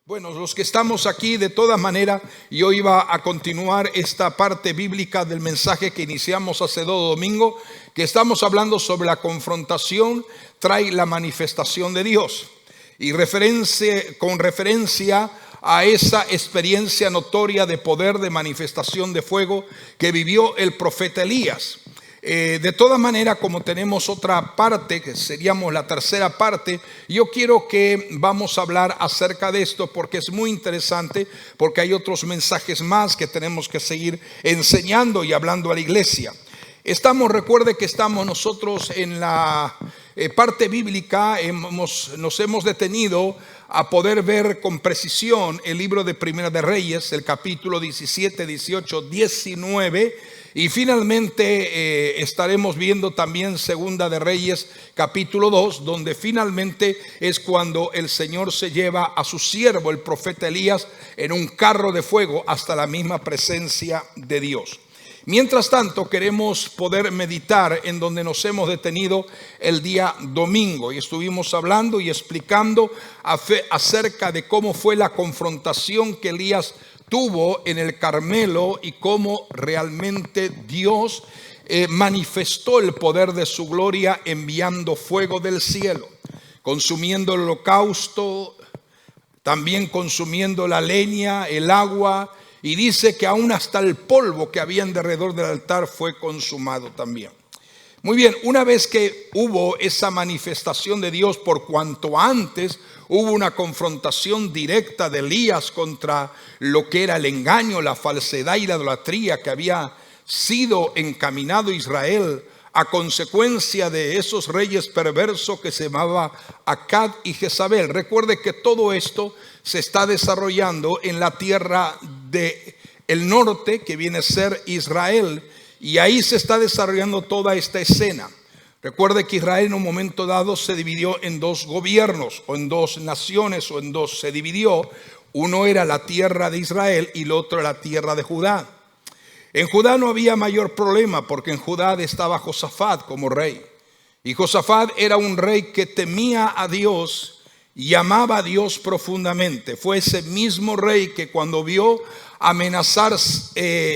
Bueno, los que estamos aquí de todas maneras, yo iba a continuar esta parte bíblica del mensaje que iniciamos hace 2 domingos, que estamos hablando sobre la confrontación trae la manifestación de Dios. Y con referencia a esa experiencia notoria de poder de manifestación de fuego que vivió el profeta Elías. De todas maneras, como tenemos otra parte, que seríamos la tercera parte, yo quiero que vamos a hablar acerca de esto porque es muy interesante, porque hay otros mensajes más que tenemos que seguir enseñando y hablando a la iglesia. Recuerde que estamos nosotros en la parte bíblica, nos hemos detenido a poder ver con precisión el libro de Primera de Reyes, el capítulo 17, 18, 19, y finalmente estaremos viendo también Segunda de Reyes, capítulo 2, donde finalmente es cuando el Señor se lleva a su siervo, el profeta Elías, en un carro de fuego hasta la misma presencia de Dios. Mientras tanto, queremos poder meditar en donde nos hemos detenido el día domingo y estuvimos hablando y explicando acerca de cómo fue la confrontación que Elías tuvo en el Carmelo y cómo realmente Dios manifestó el poder de su gloria enviando fuego del cielo, consumiendo el holocausto, también consumiendo la leña, el agua. Y dice que aún hasta el polvo que había alrededor del altar fue consumado también. Muy bien, una vez que hubo esa manifestación de Dios, por cuanto antes hubo una confrontación directa de Elías contra lo que era el engaño, la falsedad y la idolatría que había sido encaminado Israel a consecuencia de esos reyes perversos que se llamaba Acab y Jezabel. Recuerde que todo esto se está desarrollando en la tierra del norte, que viene a ser Israel, y ahí se está desarrollando toda esta escena. Recuerde que Israel en un momento dado se dividió en 2 gobiernos, o en 2 naciones, o en 2 se dividió. Uno era la tierra de Israel y el otro la tierra de Judá. En Judá no había mayor problema porque en Judá estaba Josafat como rey. Y Josafat era un rey que temía a Dios y amaba a Dios profundamente. Fue ese mismo rey que cuando vio amenazar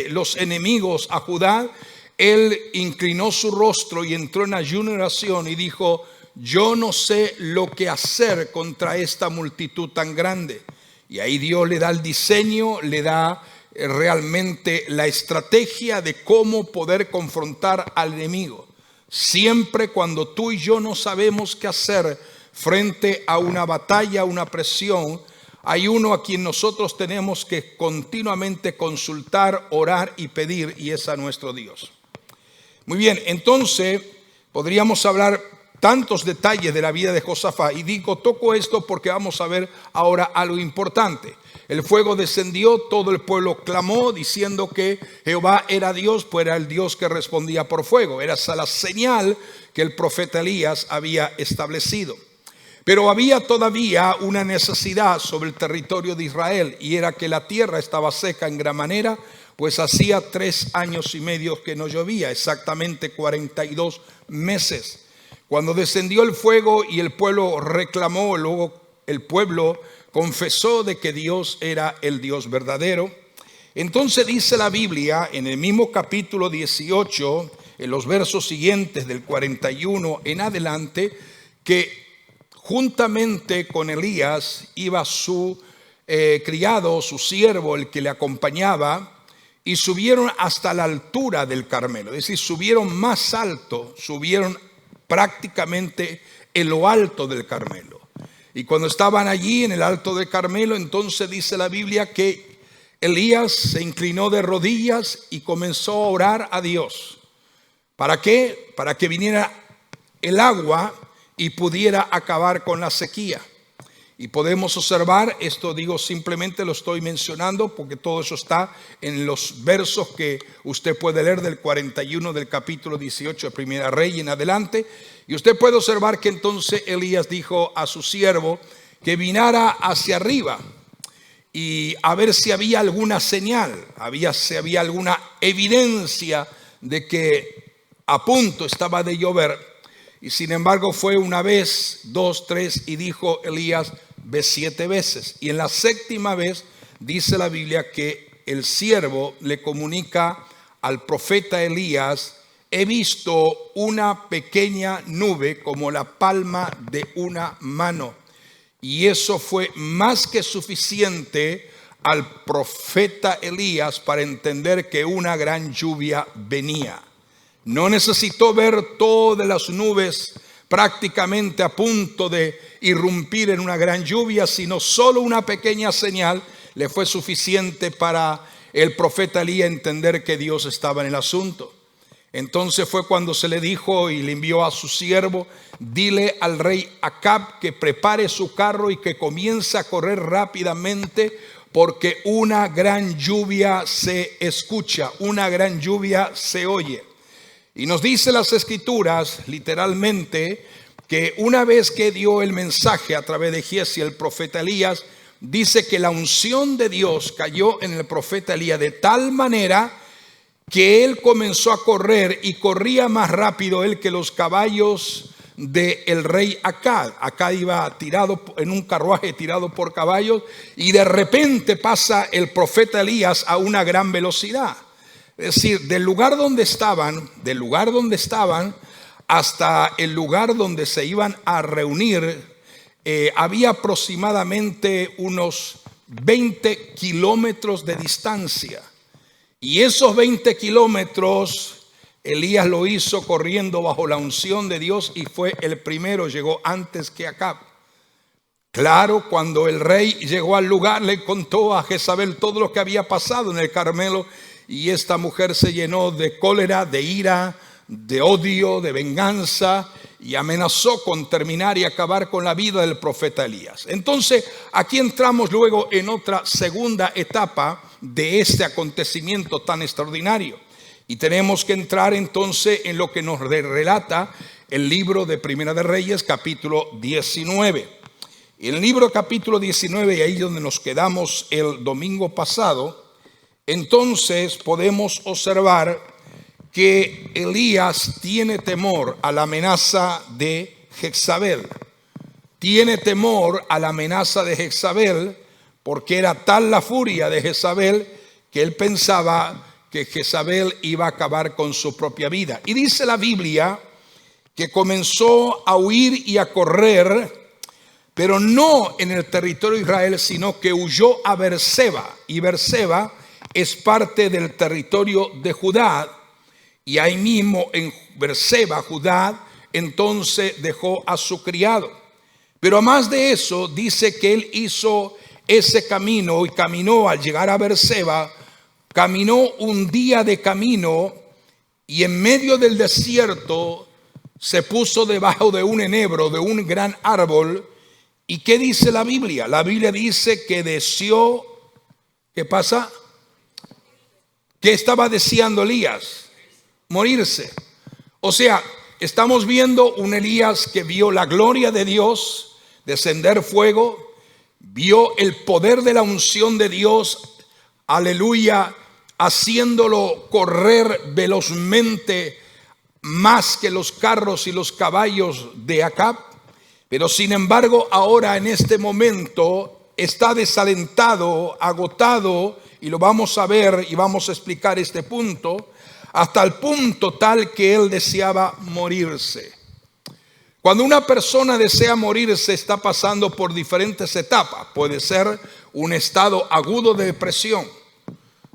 los enemigos a Judá, él inclinó su rostro y entró en ayuno y oración y dijo: yo no sé lo que hacer contra esta multitud tan grande. Y ahí Dios le da el diseño, le da realmente la estrategia de cómo poder confrontar al enemigo. Siempre cuando tú y yo no sabemos qué hacer frente a una batalla, una presión, hay uno a quien nosotros tenemos que continuamente consultar, orar y pedir, y es a nuestro Dios. Muy bien, entonces podríamos hablar tantos detalles de la vida de Josafat, y toco esto porque vamos a ver ahora algo importante. El fuego descendió, todo el pueblo clamó diciendo que Jehová era Dios, pues era el Dios que respondía por fuego. Era esa la señal que el profeta Elías había establecido. Pero había todavía una necesidad sobre el territorio de Israel, y era que la tierra estaba seca en gran manera, pues hacía 3 años y medio que no llovía, exactamente 42 meses. Cuando descendió el fuego y el pueblo reclamó, luego el pueblo confesó de que Dios era el Dios verdadero. Entonces dice la Biblia en el mismo capítulo 18, en los versos siguientes del 41 en adelante, que juntamente con Elías iba su criado, su siervo, el que le acompañaba, y subieron hasta la altura del Carmelo. Es decir, subieron más alto, subieron prácticamente en lo alto del Carmelo. Y cuando estaban allí en el alto del Carmelo, entonces dice la Biblia que Elías se inclinó de rodillas y comenzó a orar a Dios. ¿Para qué? Para que viniera el agua y pudiera acabar con la sequía. Y podemos observar, esto simplemente lo estoy mencionando porque todo eso está en los versos que usted puede leer del 41 del capítulo 18 de Primera Rey en adelante. Y usted puede observar que entonces Elías dijo a su siervo que viniera hacia arriba y a ver si había alguna señal, si había alguna evidencia de que a punto estaba de llover. Y sin embargo fue una vez, 2, 3 y dijo Elías: ve 7 veces. Y en la 7ª vez dice la Biblia que el siervo le comunica al profeta Elías: he visto una pequeña nube como la palma de una mano. Y eso fue más que suficiente al profeta Elías para entender que una gran lluvia venía. No necesitó ver todas las nubes prácticamente a punto de irrumpir en una gran lluvia, sino solo una pequeña señal le fue suficiente para el profeta Elías entender que Dios estaba en el asunto. Entonces fue cuando se le dijo y le envió a su siervo: dile al rey Acab que prepare su carro y que comience a correr rápidamente, porque una gran lluvia se escucha, una gran lluvia se oye. Y nos dice las Escrituras literalmente que una vez que dio el mensaje a través de Giezi, el profeta Elías, dice que la unción de Dios cayó en el profeta Elías de tal manera que él comenzó a correr, y corría más rápido él que los caballos del rey Acab. Acab iba tirado en un carruaje tirado por caballos, y de repente pasa el profeta Elías a una gran velocidad. Es decir, del lugar donde estaban hasta el lugar donde se iban a reunir, había aproximadamente unos 20 kilómetros de distancia. Y esos 20 kilómetros Elías lo hizo corriendo bajo la unción de Dios, y fue el primero, llegó antes que Acab. Claro, cuando el rey llegó al lugar, le contó a Jezabel todo lo que había pasado en el Carmelo, y esta mujer se llenó de cólera, de ira, de odio, de venganza, y amenazó con terminar y acabar con la vida del profeta Elías. Entonces aquí entramos luego en otra segunda etapa de este acontecimiento tan extraordinario, y tenemos que entrar entonces en lo que nos relata el libro de Primera de Reyes, capítulo 19. En el libro capítulo 19, y ahí donde nos quedamos el domingo pasado, entonces podemos observar que Elías tiene temor a la amenaza de Jezabel. Tiene temor a la amenaza de Jezabel, porque era tal la furia de Jezabel que él pensaba que Jezabel iba a acabar con su propia vida. Y dice la Biblia que comenzó a huir y a correr, pero no en el territorio de Israel, sino que huyó a Beerseba. Y Beerseba es parte del territorio de Judá. Y ahí mismo en Beerseba, Judá, entonces dejó a su criado. Pero además de eso, dice que él hizo ese camino, y caminó al llegar a Beerseba, caminó un día de camino, y en medio del desierto se puso debajo de un enebro, de un gran árbol. ¿Y qué dice la Biblia? La Biblia dice que deseó, ¿qué pasa? ¿Qué estaba deseando Elías? Morirse. O sea, estamos viendo un Elías que vio la gloria de Dios descender fuego, vio el poder de la unción de Dios, aleluya, haciéndolo correr velozmente más que los carros y los caballos de Acab. Pero sin embargo, ahora en este momento está desalentado, agotado, y lo vamos a ver y vamos a explicar este punto, hasta el punto tal que él deseaba morirse. Cuando una persona desea morirse, está pasando por diferentes etapas. Puede ser un estado agudo de depresión.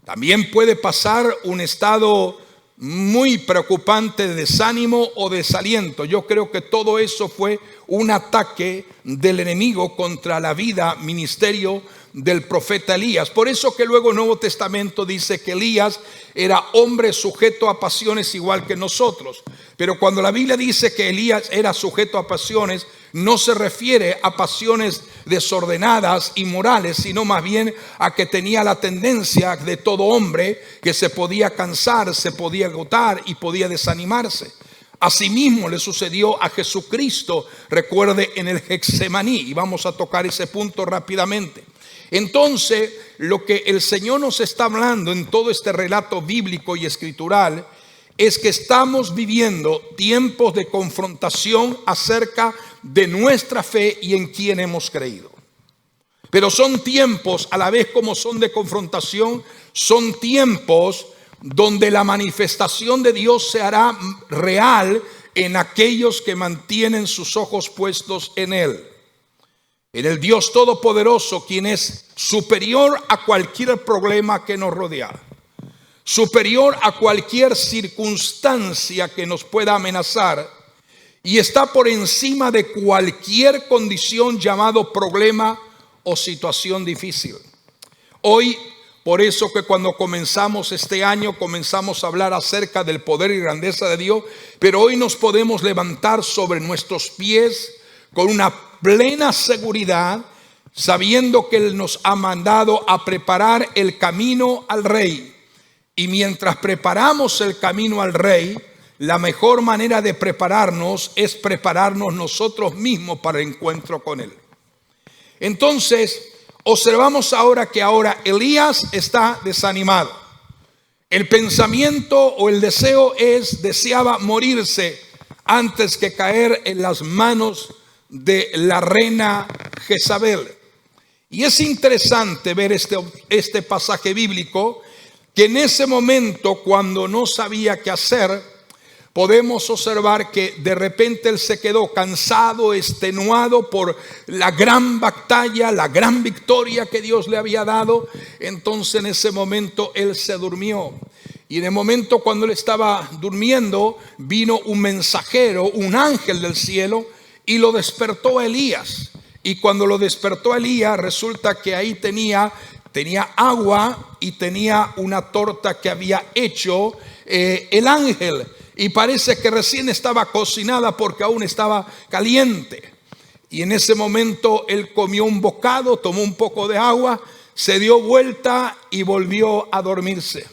También puede pasar un estado muy preocupante de desánimo o desaliento. Yo creo que todo eso fue un ataque del enemigo contra la vida, ministerio del profeta Elías. Por eso que luego el Nuevo Testamento dice que Elías era hombre sujeto a pasiones igual que nosotros. Pero cuando la Biblia dice que Elías era sujeto a pasiones, no se refiere a pasiones desordenadas y morales, sino más bien a que tenía la tendencia de todo hombre que se podía cansar, se podía agotar y podía desanimarse. Asimismo le sucedió a Jesucristo, recuerde, en el Getsemaní, y vamos a tocar ese punto rápidamente. Entonces, lo que el Señor nos está hablando en todo este relato bíblico y escritural es que estamos viviendo tiempos de confrontación acerca de nuestra fe y en quién hemos creído. Pero son tiempos, a la vez como son de confrontación, son tiempos donde la manifestación de Dios se hará real en aquellos que mantienen sus ojos puestos en Él. En el Dios Todopoderoso, quien es superior a cualquier problema que nos rodea, superior a cualquier circunstancia que nos pueda amenazar, y está por encima de cualquier condición llamado problema o situación difícil. Hoy, por eso que cuando comenzamos este año, comenzamos a hablar acerca del poder y grandeza de Dios, pero hoy nos podemos levantar sobre nuestros pies con una plena seguridad, sabiendo que Él nos ha mandado a preparar el camino al Rey. Y mientras preparamos el camino al Rey, la mejor manera de prepararnos es prepararnos nosotros mismos para el encuentro con Él. Entonces, observamos ahora que Elías está desanimado. El pensamiento o el deseo deseaba morirse antes que caer en las manos de la reina Jezabel. Y es interesante ver este pasaje bíblico, que en ese momento, cuando no sabía qué hacer, podemos observar que de repente él se quedó cansado, extenuado por la gran batalla, la gran victoria que Dios le había dado. Entonces en ese momento él se durmió. Y en el momento cuando él estaba durmiendo, vino un mensajero, un ángel del cielo, y lo despertó a Elías. Y cuando lo despertó a Elías, resulta que ahí tenía agua y tenía una torta que había hecho el ángel. Y parece que recién estaba cocinada porque aún estaba caliente. Y en ese momento él comió un bocado, tomó un poco de agua, se dio vuelta y volvió a dormirse.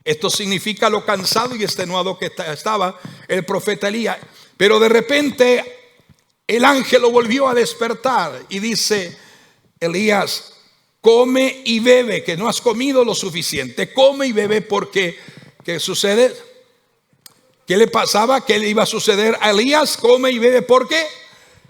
Esto significa lo cansado y extenuado que estaba el profeta Elías. Pero de repente el ángel lo volvió a despertar y dice: Elías, come y bebe, que no has comido lo suficiente. Come y bebe porque, ¿qué sucede? ¿Qué le pasaba? ¿Qué le iba a suceder a Elías? Come y bebe porque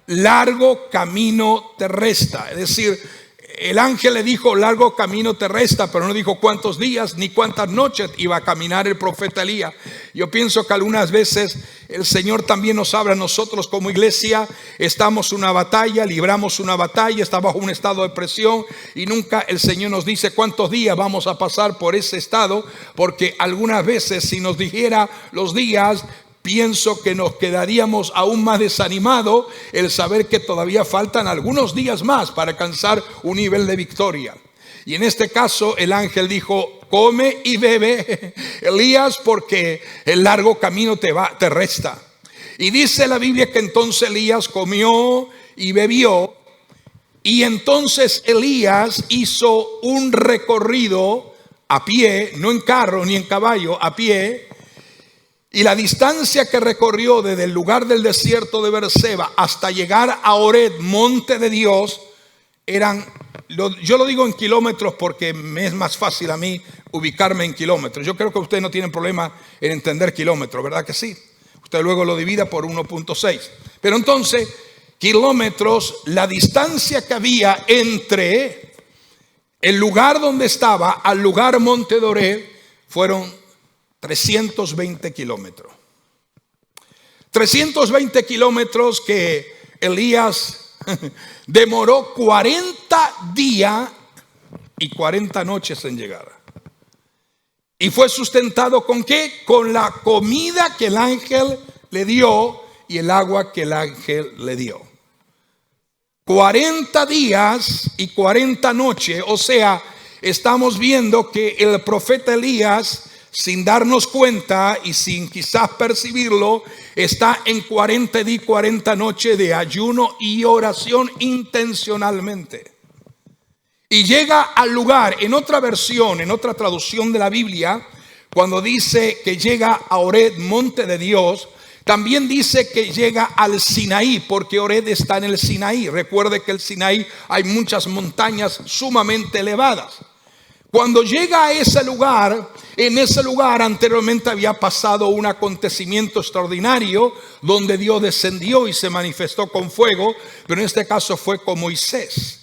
largo camino te resta. Es decir, el ángel le dijo largo camino te resta, pero no dijo cuántos días ni cuántas noches iba a caminar el profeta Elías. Yo pienso que algunas veces el Señor también nos habla a nosotros como iglesia. Estamos en una batalla, libramos una batalla, está bajo un estado de presión y nunca el Señor nos dice cuántos días vamos a pasar por ese estado, porque algunas veces si nos dijera los días, pienso que nos quedaríamos aún más desanimados el saber que todavía faltan algunos días más para alcanzar un nivel de victoria. Y en este caso el ángel dijo: come y bebe, Elías, porque el largo camino te resta. Y dice la Biblia que entonces Elías comió y bebió. Y entonces Elías hizo un recorrido a pie, no en carro ni en caballo, a pie. Y la distancia que recorrió desde el lugar del desierto de Beerseba hasta llegar a Horeb, monte de Dios, yo lo digo en kilómetros porque me es más fácil a mí ubicarme en kilómetros. Yo creo que ustedes no tienen problema en entender kilómetros, ¿verdad que sí? Usted luego lo divida por 1.6. Pero entonces, kilómetros, la distancia que había entre el lugar donde estaba al lugar monte de Horeb fueron 320 kilómetros. 320 kilómetros que Elías demoró 40 días y 40 noches en llegar. Y fue sustentado ¿con qué? Con la comida que el ángel le dio y el agua que el ángel le dio. 40 días y 40 noches. O sea, estamos viendo que el profeta Elías, sin darnos cuenta y sin quizás percibirlo, está en 40 días y 40 noches de ayuno y oración intencionalmente. Y llega al lugar, en otra versión, en otra traducción de la Biblia, cuando dice que llega a Horeb, monte de Dios, también dice que llega al Sinaí, porque Horeb está en el Sinaí. Recuerde que el Sinaí hay muchas montañas sumamente elevadas. Cuando llega a ese lugar, en ese lugar anteriormente había pasado un acontecimiento extraordinario donde Dios descendió y se manifestó con fuego, pero en este caso fue con Moisés.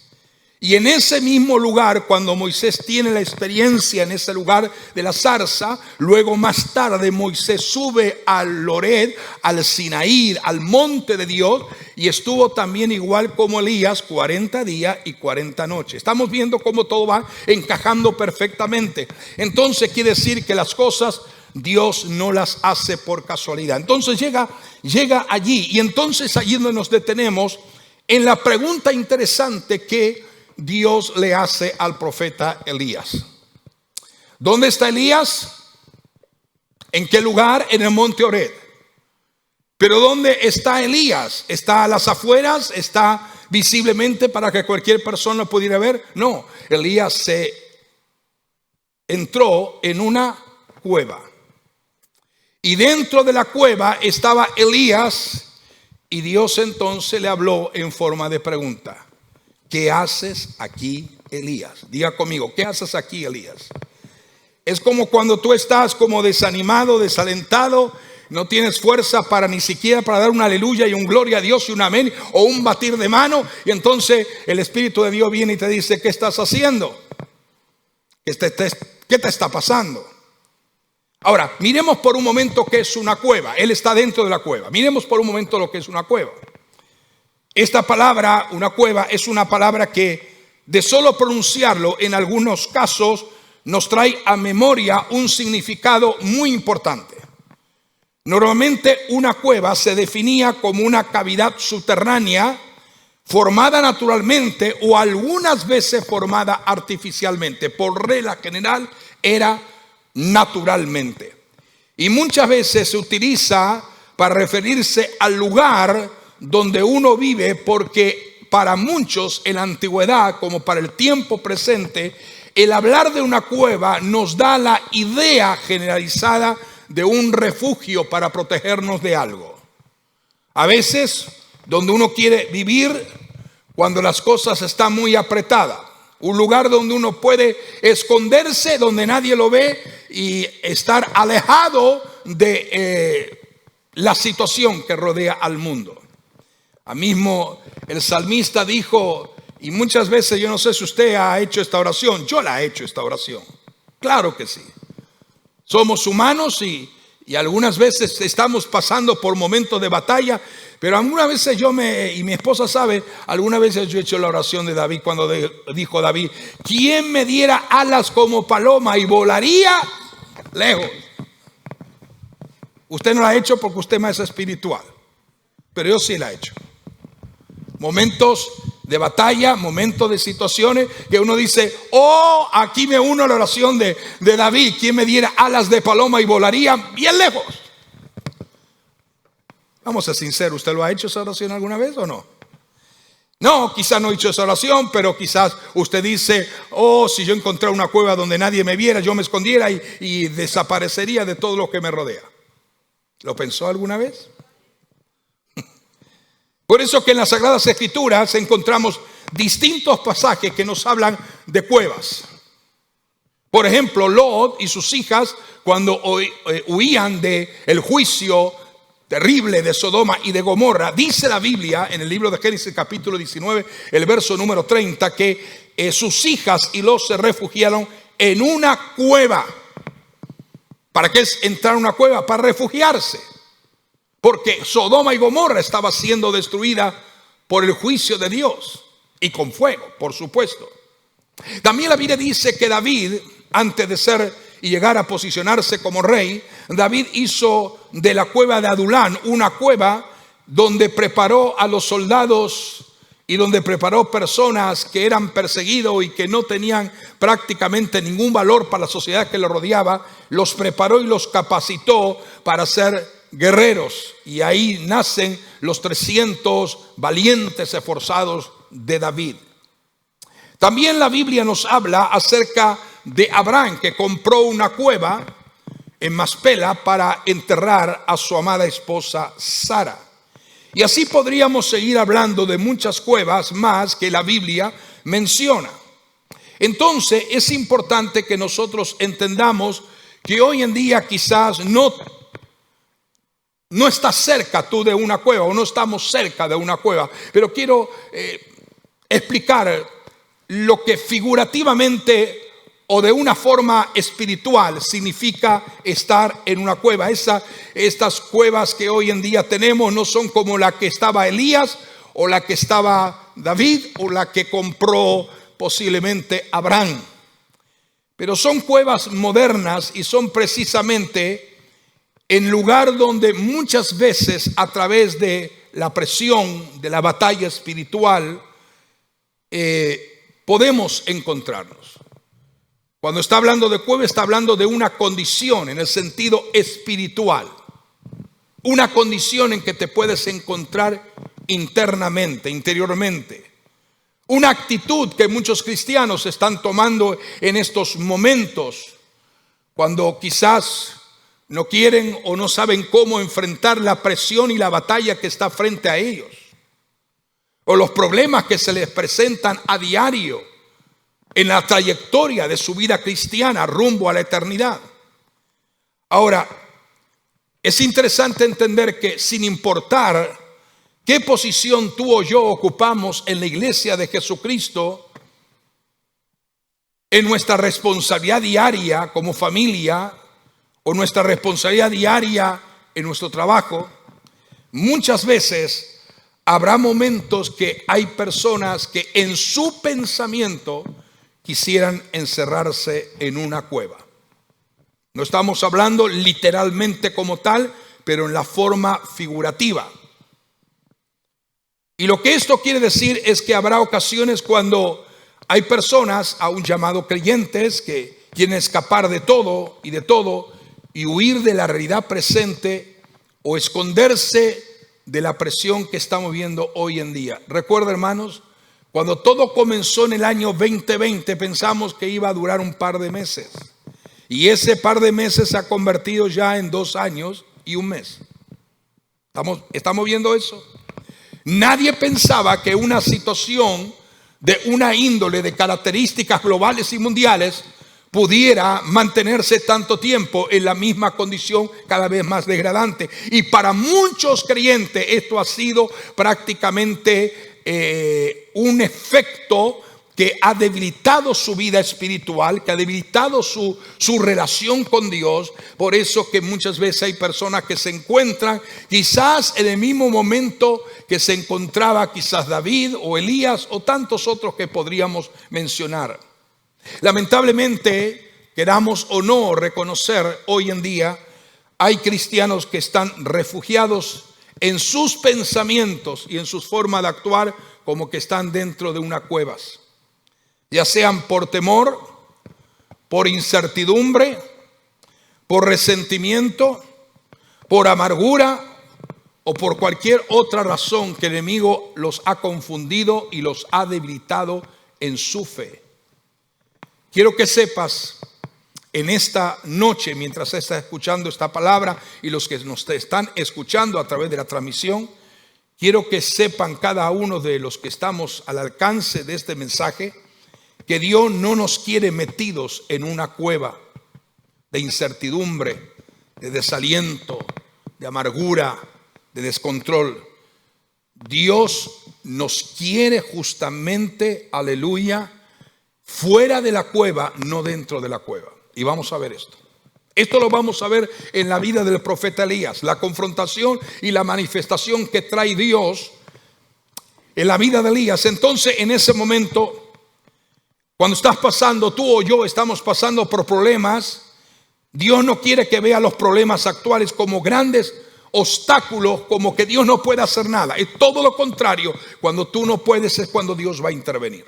Y en ese mismo lugar, cuando Moisés tiene la experiencia en ese lugar de la zarza, luego más tarde Moisés sube al Horeb, al Sinaí, al monte de Dios, y estuvo también igual como Elías 40 días y 40 noches. Estamos viendo cómo todo va encajando perfectamente. Entonces quiere decir que las cosas Dios no las hace por casualidad. Entonces llega allí, y entonces allí donde nos detenemos en la pregunta interesante que Dios le hace al profeta Elías. ¿Dónde está Elías? ¿En qué lugar? En el monte Horeb. Pero ¿dónde está Elías? ¿Está a las afueras? ¿Está visiblemente para que cualquier persona pudiera ver? No, Elías se entró en una cueva. Y dentro de la cueva estaba Elías, y Dios entonces le habló en forma de pregunta. ¿Qué haces aquí, Elías? Diga conmigo, ¿qué haces aquí, Elías? Es como cuando tú estás como desanimado, desalentado, no tienes fuerza para ni siquiera para dar un aleluya y un gloria a Dios y un amén o un batir de mano, y entonces el Espíritu de Dios viene y te dice, ¿qué estás haciendo? ¿Qué te está pasando? Ahora, miremos por un momento qué es una cueva. Él está dentro de la cueva. Miremos por un momento lo que es una cueva. Esta palabra, una cueva, es una palabra que de solo pronunciarlo en algunos casos nos trae a memoria un significado muy importante. Normalmente una cueva se definía como una cavidad subterránea formada naturalmente o algunas veces formada artificialmente. Por regla general era naturalmente. Y muchas veces se utiliza para referirse al lugar donde uno vive, porque para muchos en la antigüedad como para el tiempo presente, el hablar de una cueva nos da la idea generalizada de un refugio para protegernos de algo. A veces donde uno quiere vivir cuando las cosas están muy apretadas, un lugar donde uno puede esconderse, donde nadie lo ve y estar alejado de la situación que rodea al mundo. A mismo el salmista dijo, y muchas veces yo no sé si usted ha hecho esta oración, yo la he hecho esta oración, claro que sí. Somos humanos y algunas veces estamos pasando por momentos de batalla, pero algunas veces y mi esposa sabe, algunas veces yo he hecho la oración de David cuando dijo David, ¿quién me diera alas como paloma y volaría lejos? Usted no la ha hecho porque usted es más espiritual, pero yo sí la he hecho. Momentos de batalla, momentos de situaciones que uno dice, oh, aquí me uno a la oración de David, ¿quién me diera alas de paloma y volaría bien lejos? Vamos a ser sinceros, ¿usted lo ha hecho esa oración alguna vez o no? No, quizás no he hecho esa oración, pero quizás usted dice, oh, si yo encontrara una cueva donde nadie me viera, yo me escondiera y desaparecería de todo lo que me rodea. ¿Lo pensó alguna vez? Por eso que en las Sagradas Escrituras encontramos distintos pasajes que nos hablan de cuevas. Por ejemplo, Lot y sus hijas, cuando huían del juicio terrible de Sodoma y de Gomorra, dice la Biblia en el libro de Génesis capítulo 19, el verso número 30, que sus hijas y Lot se refugiaron en una cueva. ¿Para qué es entrar a una cueva? Para refugiarse. Porque Sodoma y Gomorra estaba siendo destruida por el juicio de Dios y con fuego, por supuesto. También la Biblia dice que David, antes de ser y llegar a posicionarse como rey, David hizo de la cueva de Adulán una cueva donde preparó a los soldados y donde preparó personas que eran perseguidos y que no tenían prácticamente ningún valor para la sociedad que lo rodeaba. Los preparó y los capacitó para ser guerreros, y ahí nacen los 300 valientes esforzados de David. También la Biblia nos habla acerca de Abraham, que compró una cueva en Maspela para enterrar a su amada esposa Sara. Y así podríamos seguir hablando de muchas cuevas más que la Biblia menciona. Entonces es importante que nosotros entendamos que hoy en día quizás no estás cerca tú de una cueva, o no estamos cerca de una cueva, pero quiero explicar lo que figurativamente o de una forma espiritual significa estar en una cueva. Estas cuevas que hoy en día tenemos no son como la que estaba Elías o la que estaba David o la que compró posiblemente Abraham. Pero son cuevas modernas y son precisamente en lugar donde muchas veces a través de la presión, de la batalla espiritual, podemos encontrarnos. Cuando está hablando de cueva, está hablando de una condición en el sentido espiritual. Una condición en que te puedes encontrar internamente, interiormente. Una actitud que muchos cristianos están tomando en estos momentos, cuando quizás no quieren o no saben cómo enfrentar la presión y la batalla que está frente a ellos, o los problemas que se les presentan a diario en la trayectoria de su vida cristiana rumbo a la eternidad. Ahora, es interesante entender que sin importar qué posición tú o yo ocupamos en la iglesia de Jesucristo, en nuestra responsabilidad diaria como familia o nuestra responsabilidad diaria en nuestro trabajo, muchas veces habrá momentos que hay personas que en su pensamiento quisieran encerrarse en una cueva. No estamos hablando literalmente como tal, pero en la forma figurativa. Y lo que esto quiere decir es que habrá ocasiones cuando hay personas, aún llamados creyentes, que quieren escapar de todo y huir de la realidad presente o esconderse de la presión que estamos viendo hoy en día. Recuerda, hermanos, cuando todo comenzó en el año 2020 pensamos que iba a durar un par de meses. Y ese par de meses se ha convertido ya en 2 años y 1 mes. ¿Estamos viendo eso? Nadie pensaba que una situación de una índole de características globales y mundiales pudiera mantenerse tanto tiempo en la misma condición cada vez más degradante. Y para muchos creyentes esto ha sido prácticamente un efecto que ha debilitado su vida espiritual, que ha debilitado su relación con Dios. Por eso que muchas veces hay personas que se encuentran quizás en el mismo momento que se encontraba quizás David o Elías o tantos otros que podríamos mencionar. Lamentablemente, queramos o no reconocer, hoy en día hay cristianos que están refugiados en sus pensamientos y en sus formas de actuar como que están dentro de unas cuevas. Ya sean por temor, por incertidumbre, por resentimiento, por amargura o por cualquier otra razón que el enemigo los ha confundido y los ha debilitado en su fe. Quiero que sepas en esta noche, mientras estás escuchando esta palabra y los que nos están escuchando a través de la transmisión, quiero que sepan cada uno de los que estamos al alcance de este mensaje que Dios no nos quiere metidos en una cueva de incertidumbre, de desaliento, de amargura, de descontrol. Dios nos quiere justamente, aleluya, fuera de la cueva, no dentro de la cueva. Y vamos a ver esto. Esto lo vamos a ver en la vida del profeta Elías, la confrontación y la manifestación que trae Dios en la vida de Elías. Entonces, en ese momento, cuando estás pasando, tú o yo estamos pasando por problemas, Dios no quiere que vea los problemas actuales como grandes obstáculos, como que Dios no puede hacer nada. Es todo lo contrario. Cuando tú no puedes es cuando Dios va a intervenir.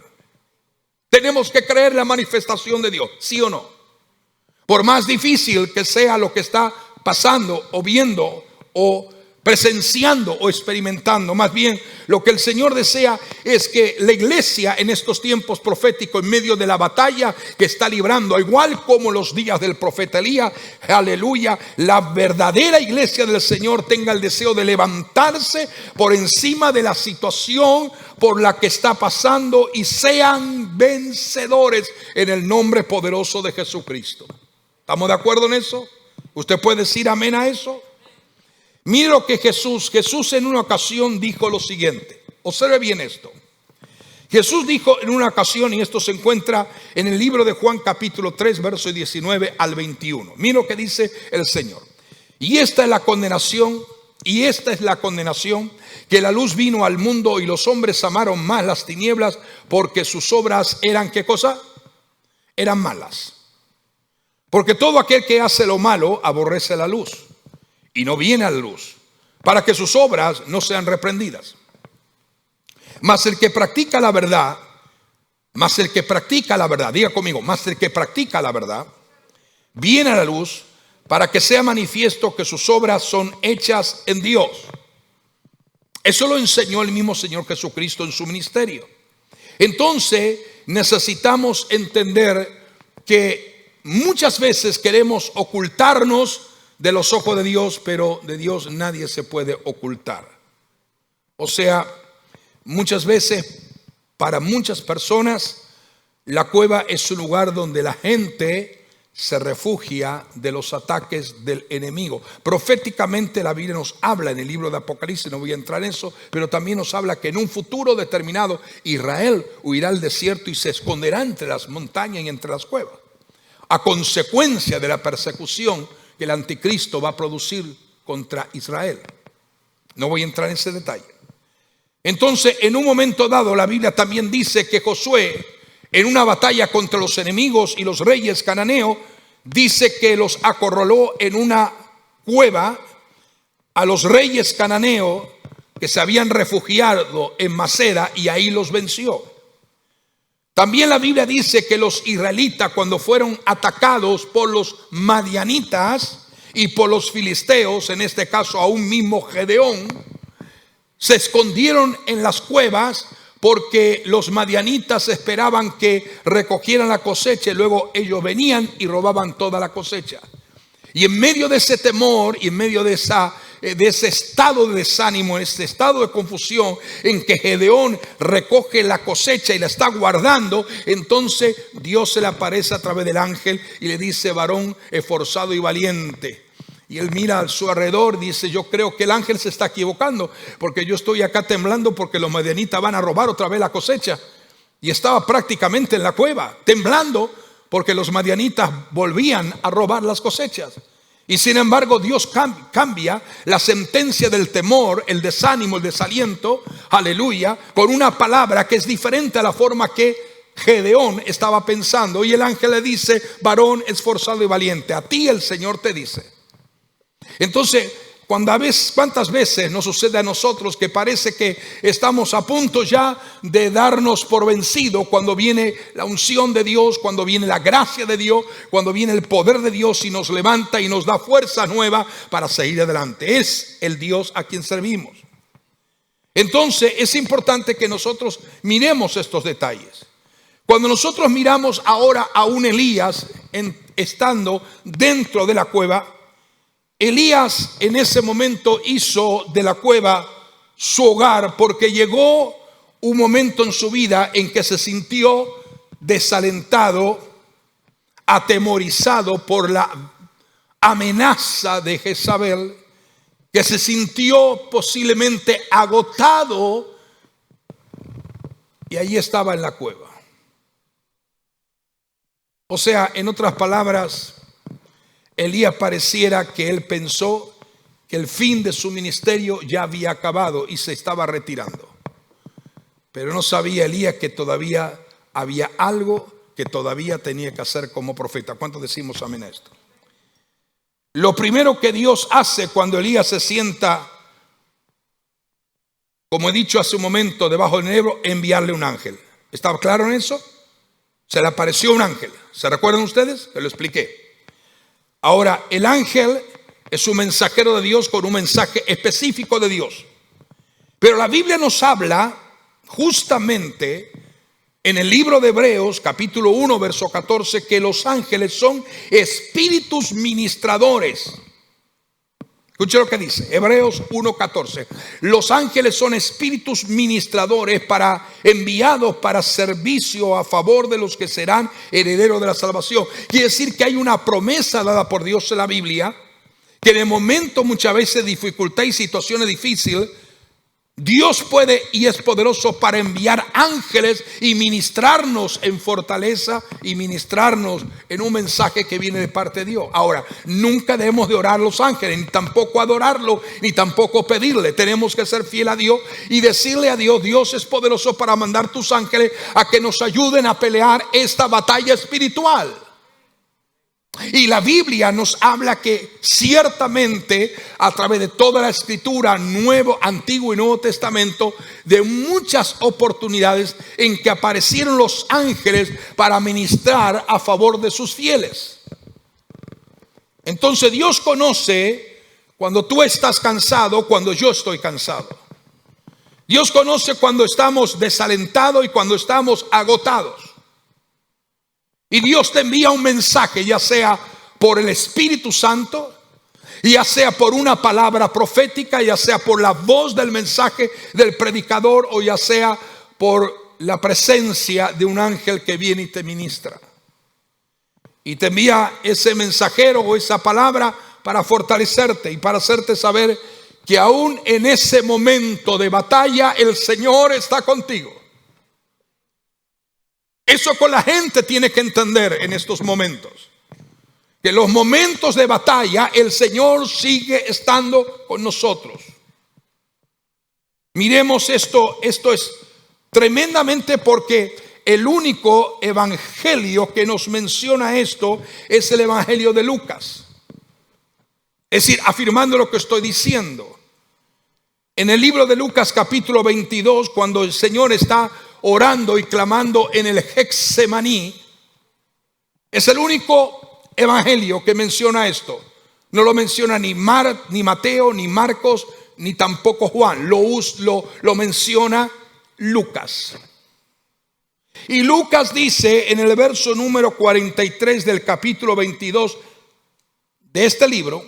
Tenemos que creer la manifestación de Dios, ¿sí o no? Por más difícil que sea lo que está pasando o viendo o presenciando o experimentando, más bien lo que el Señor desea es que la iglesia en estos tiempos proféticos, en medio de la batalla que está librando, igual como los días del profeta Elías, aleluya, la verdadera iglesia del Señor tenga el deseo de levantarse por encima de la situación por la que está pasando y sean vencedores en el nombre poderoso de Jesucristo. ¿Estamos de acuerdo en eso? ¿Usted puede decir amén a eso? Mire lo que Jesús en una ocasión dijo lo siguiente. Observe bien esto. Jesús dijo en una ocasión, y esto se encuentra en el libro de Juan capítulo 3, verso 19 al 21. Mira lo que dice el Señor. Y esta es la condenación, que la luz vino al mundo y los hombres amaron más las tinieblas porque sus obras eran, ¿qué cosa? Eran malas. Porque todo aquel que hace lo malo aborrece la luz y no viene a la luz, para que sus obras no sean reprendidas. Mas el que practica la verdad, diga conmigo, mas el que practica la verdad, viene a la luz para que sea manifiesto que sus obras son hechas en Dios. Eso lo enseñó el mismo Señor Jesucristo en su ministerio. Entonces necesitamos entender que muchas veces queremos ocultarnos de los ojos de Dios, pero de Dios nadie se puede ocultar. O sea, muchas veces para muchas personas la cueva es un lugar donde la gente se refugia de los ataques del enemigo. Proféticamente la Biblia nos habla en el libro de Apocalipsis, no voy a entrar en eso, pero también nos habla que en un futuro determinado Israel huirá al desierto y se esconderá entre las montañas y entre las cuevas, a consecuencia de la persecución que el anticristo va a producir contra Israel. No voy a entrar en ese detalle. Entonces, en un momento dado, la Biblia también dice que Josué, en una batalla contra los enemigos y los reyes cananeos, dice que los acorraló en una cueva a los reyes cananeos que se habían refugiado en Maceda, y ahí los venció. También la Biblia dice que los israelitas, cuando fueron atacados por los madianitas y por los filisteos, en este caso a un mismo Gedeón, se escondieron en las cuevas porque los madianitas esperaban que recogieran la cosecha y luego ellos venían y robaban toda la cosecha. Y en medio de ese temor y en medio de ese estado de desánimo, ese estado de confusión en que Gedeón recoge la cosecha y la está guardando, entonces Dios se le aparece a través del ángel y le dice: varón esforzado y valiente. Y él mira a su alrededor, dice: yo creo que el ángel se está equivocando, porque yo estoy acá temblando porque los madianitas van a robar otra vez la cosecha. Y estaba prácticamente en la cueva, temblando porque los madianitas volvían a robar las cosechas. Y sin embargo Dios cambia la sentencia del temor, el desánimo, el desaliento, aleluya, con una palabra que es diferente a la forma que Gedeón estaba pensando. Y el ángel le dice: varón esforzado y valiente, a ti el Señor te dice. Entonces, ¿cuántas veces nos sucede a nosotros que parece que estamos a punto ya de darnos por vencido cuando viene la unción de Dios, cuando viene la gracia de Dios, cuando viene el poder de Dios y nos levanta y nos da fuerza nueva para seguir adelante? Es el Dios a quien servimos. Entonces es importante que nosotros miremos estos detalles. Cuando nosotros miramos ahora a un Elías estando dentro de la cueva, Elías en ese momento hizo de la cueva su hogar, porque llegó un momento en su vida en que se sintió desalentado, atemorizado por la amenaza de Jezabel, que se sintió posiblemente agotado, y allí estaba en la cueva. O sea, en otras palabras, Elías pareciera que él pensó que el fin de su ministerio ya había acabado y se estaba retirando. Pero no sabía Elías que todavía había algo que todavía tenía que hacer como profeta. ¿Cuántos decimos amén a esto? Lo primero que Dios hace cuando Elías se sienta, como he dicho hace un momento, debajo del enebro, enviarle un ángel. ¿Estaba claro en eso? Se le apareció un ángel. ¿Se recuerdan ustedes? Que lo expliqué. Ahora, el ángel es un mensajero de Dios con un mensaje específico de Dios. Pero la Biblia nos habla justamente en el libro de Hebreos, capítulo 1, verso 14, que los ángeles son espíritus ministradores. Escuche lo que dice Hebreos 1:14. Los ángeles son espíritus ministradores enviados para servicio a favor de los que serán herederos de la salvación. Quiere decir que hay una promesa dada por Dios en la Biblia, que de momento muchas veces dificultad y situaciones difíciles, Dios puede y es poderoso para enviar ángeles y ministrarnos en fortaleza y ministrarnos en un mensaje que viene de parte de Dios. Ahora, nunca debemos de orar a los ángeles, ni tampoco adorarlo, ni tampoco pedirle. Tenemos que ser fiel a Dios y decirle a Dios: Dios es poderoso para mandar tus ángeles a que nos ayuden a pelear esta batalla espiritual. Y la Biblia nos habla que ciertamente a través de toda la escritura, Nuevo, Antiguo y Nuevo Testamento, de muchas oportunidades en que aparecieron los ángeles para ministrar a favor de sus fieles. Entonces Dios conoce cuando tú estás cansado, cuando yo estoy cansado. Dios conoce cuando estamos desalentados y cuando estamos agotados. Y Dios te envía un mensaje, ya sea por el Espíritu Santo, ya sea por una palabra profética, ya sea por la voz del mensaje del predicador, o ya sea por la presencia de un ángel que viene y te ministra. Y te envía ese mensajero o esa palabra para fortalecerte y para hacerte saber que aún en ese momento de batalla el Señor está contigo. Eso con la gente tiene que entender en estos momentos, que en los momentos de batalla el Señor sigue estando con nosotros. Miremos esto es tremendamente, porque el único evangelio que nos menciona esto es el evangelio de Lucas. Es decir, afirmando lo que estoy diciendo. En el libro de Lucas capítulo 22, cuando el Señor está orando y clamando en el Getsemaní, es el único evangelio que menciona esto. No lo menciona ni Mateo, ni Marcos, ni tampoco Juan. Lo menciona Lucas. Y Lucas dice en el verso número 43 del capítulo 22 de este libro,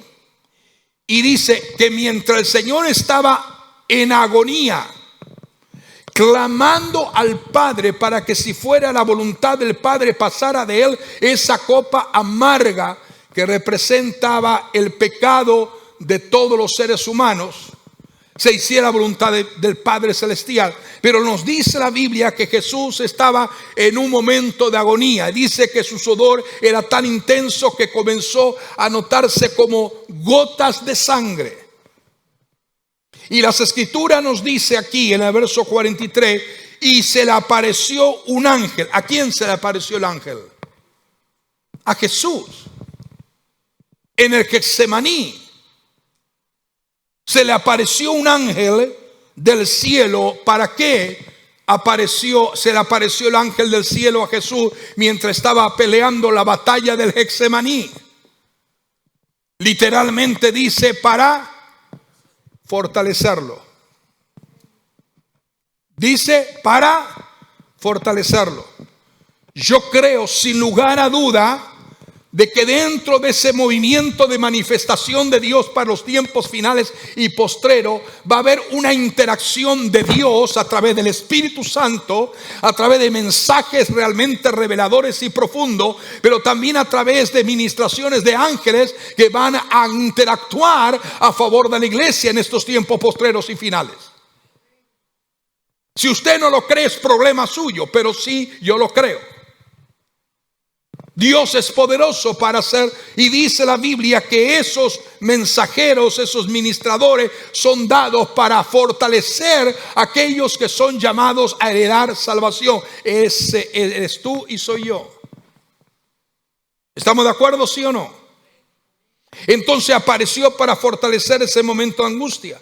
y dice que mientras el Señor estaba en agonía, clamando al Padre para que, si fuera la voluntad del Padre, pasara de él esa copa amarga que representaba el pecado de todos los seres humanos, se hiciera la voluntad del Padre Celestial. Pero nos dice la Biblia que Jesús estaba en un momento de agonía. Dice que su sudor era tan intenso que comenzó a notarse como gotas de sangre. Y las escrituras nos dice aquí en el verso 43: y se le apareció un ángel. ¿A quién se le apareció el ángel? A Jesús. En el Getsemaní se le apareció un ángel del cielo. ¿Para qué se le apareció el ángel del cielo a Jesús mientras estaba peleando la batalla del Getsemaní? Literalmente dice: para fortalecerlo. Dice: para fortalecerlo. Yo creo sin lugar a duda de que dentro de ese movimiento de manifestación de Dios para los tiempos finales y postrero va a haber una interacción de Dios a través del Espíritu Santo, a través de mensajes realmente reveladores y profundos, pero también a través de ministraciones de ángeles que van a interactuar a favor de la iglesia en estos tiempos postreros y finales. Si usted no lo cree, es problema suyo, pero sí, yo lo creo. Dios es poderoso para hacer, y dice la Biblia que esos mensajeros, esos ministradores, son dados para fortalecer a aquellos que son llamados a heredar salvación. Ese eres tú y soy yo. ¿Estamos de acuerdo, sí o no? Entonces apareció para fortalecer ese momento de angustia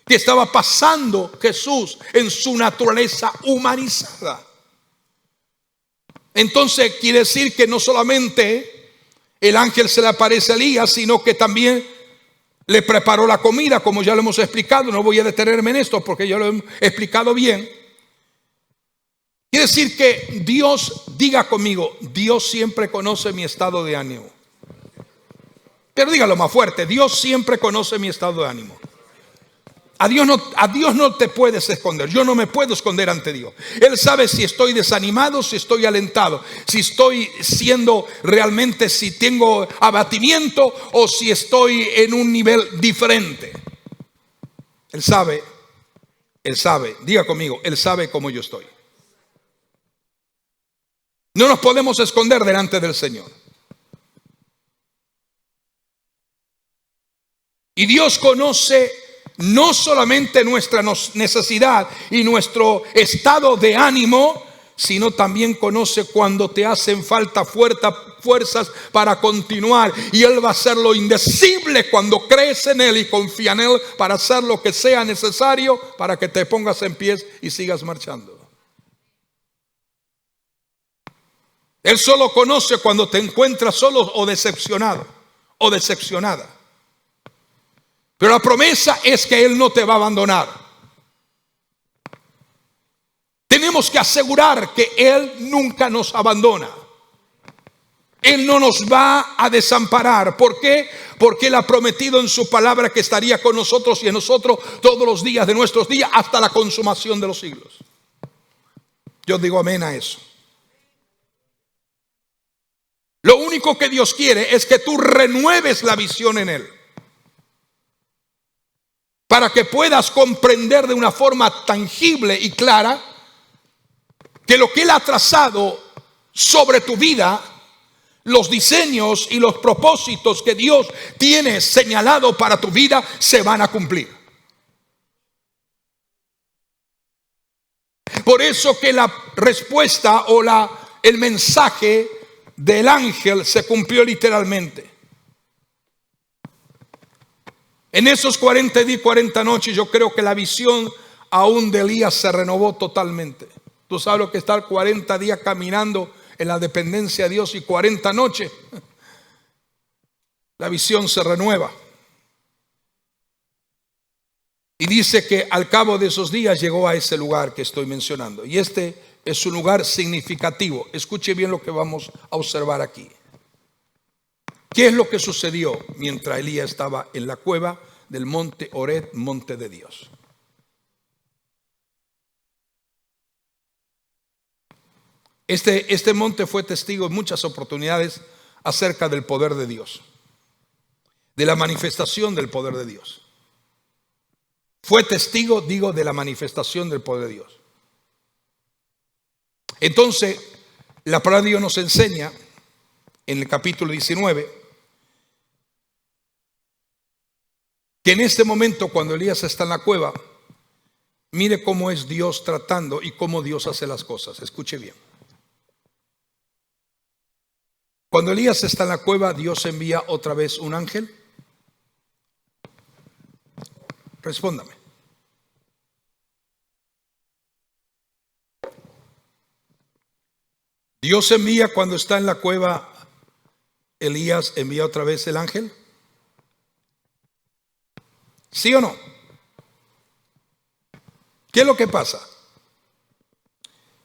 que estaba pasando Jesús en su naturaleza humanizada. Entonces quiere decir que no solamente el ángel se le aparece a Elías, sino que también le preparó la comida, como ya lo hemos explicado. No voy a detenerme en esto porque ya lo he explicado bien. Quiere decir que Dios, diga conmigo, Dios siempre conoce mi estado de ánimo. Pero dígalo más fuerte: Dios siempre conoce mi estado de ánimo. A Dios no te puedes esconder. Yo no me puedo esconder ante Dios. Él sabe si estoy desanimado, si estoy alentado, si estoy siendo realmente, si tengo abatimiento o si estoy en un nivel diferente. Él sabe. Él sabe, diga conmigo, Él sabe cómo yo estoy. No nos podemos esconder delante del Señor. Y Dios conoce no solamente nuestra necesidad y nuestro estado de ánimo, sino también conoce cuando te hacen falta fuerzas para continuar. Y Él va a hacer lo indecible cuando crees en Él y confía en Él para hacer lo que sea necesario para que te pongas en pies y sigas marchando. Él solo conoce cuando te encuentras solo o decepcionado o decepcionada. Pero la promesa es que Él no te va a abandonar. Tenemos que asegurar que Él nunca nos abandona. Él no nos va a desamparar. ¿Por qué? Porque Él ha prometido en su palabra que estaría con nosotros y en nosotros todos los días de nuestros días hasta la consumación de los siglos. Yo digo amén a eso. Lo único que Dios quiere es que tú renueves la visión en Él, para que puedas comprender de una forma tangible y clara que lo que Él ha trazado sobre tu vida, los diseños y los propósitos que Dios tiene señalado para tu vida, se van a cumplir. Por eso que la respuesta o el mensaje del ángel se cumplió literalmente. En esos 40 días y 40 noches yo creo que la visión aún de Elías se renovó totalmente. Tú sabes lo que estar 40 días caminando en la dependencia de Dios y 40 noches. La visión se renueva. Y dice que al cabo de esos días llegó a ese lugar que estoy mencionando. Y este es un lugar significativo. Escuche bien lo que vamos a observar aquí. ¿Qué es lo que sucedió mientras Elías estaba en la cueva del monte Horeb, monte de Dios? Este monte fue testigo en muchas oportunidades acerca del poder de Dios, de la manifestación del poder de Dios. Fue testigo, digo, de la manifestación del poder de Dios. Entonces, la palabra de Dios nos enseña en el capítulo 19 que en este momento, cuando Elías está en la cueva, mire cómo es Dios tratando y cómo Dios hace las cosas. Escuche bien. Cuando Elías está en la cueva, Dios envía otra vez un ángel. Respóndame. Dios envía cuando está en la cueva, Elías envía otra vez el ángel. ¿Sí o no? ¿Qué es lo que pasa?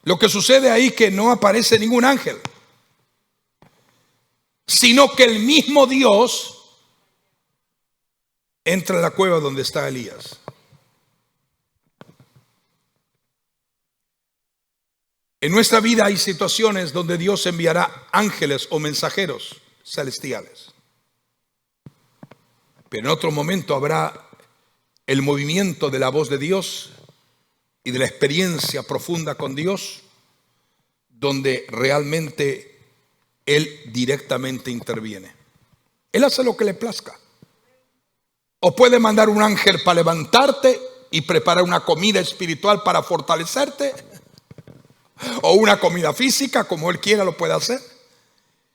Lo que sucede ahí es que no aparece ningún ángel, sino que el mismo Dios entra en la cueva donde está Elías. En nuestra vida hay situaciones donde Dios enviará ángeles o mensajeros celestiales, pero en otro momento habrá el movimiento de la voz de Dios y de la experiencia profunda con Dios, donde realmente Él directamente interviene. Él hace lo que le plazca. O puede mandar un ángel para levantarte y preparar una comida espiritual para fortalecerte, o una comida física, como Él quiera lo puede hacer.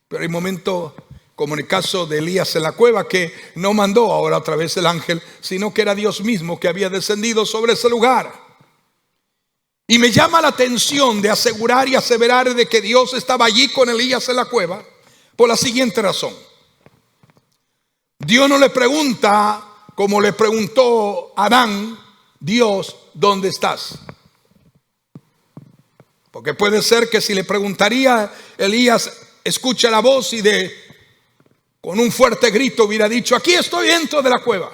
Pero hay momentos, como en el caso de Elías en la cueva, que no mandó ahora a través del ángel, sino que era Dios mismo que había descendido sobre ese lugar. Y me llama la atención de asegurar y aseverar de que Dios estaba allí con Elías en la cueva por la siguiente razón. Dios no le pregunta como le preguntó a Adán, Dios, ¿dónde estás? Porque puede ser que si le preguntaría, Elías escucha la voz y con un fuerte grito hubiera dicho, aquí estoy dentro de la cueva.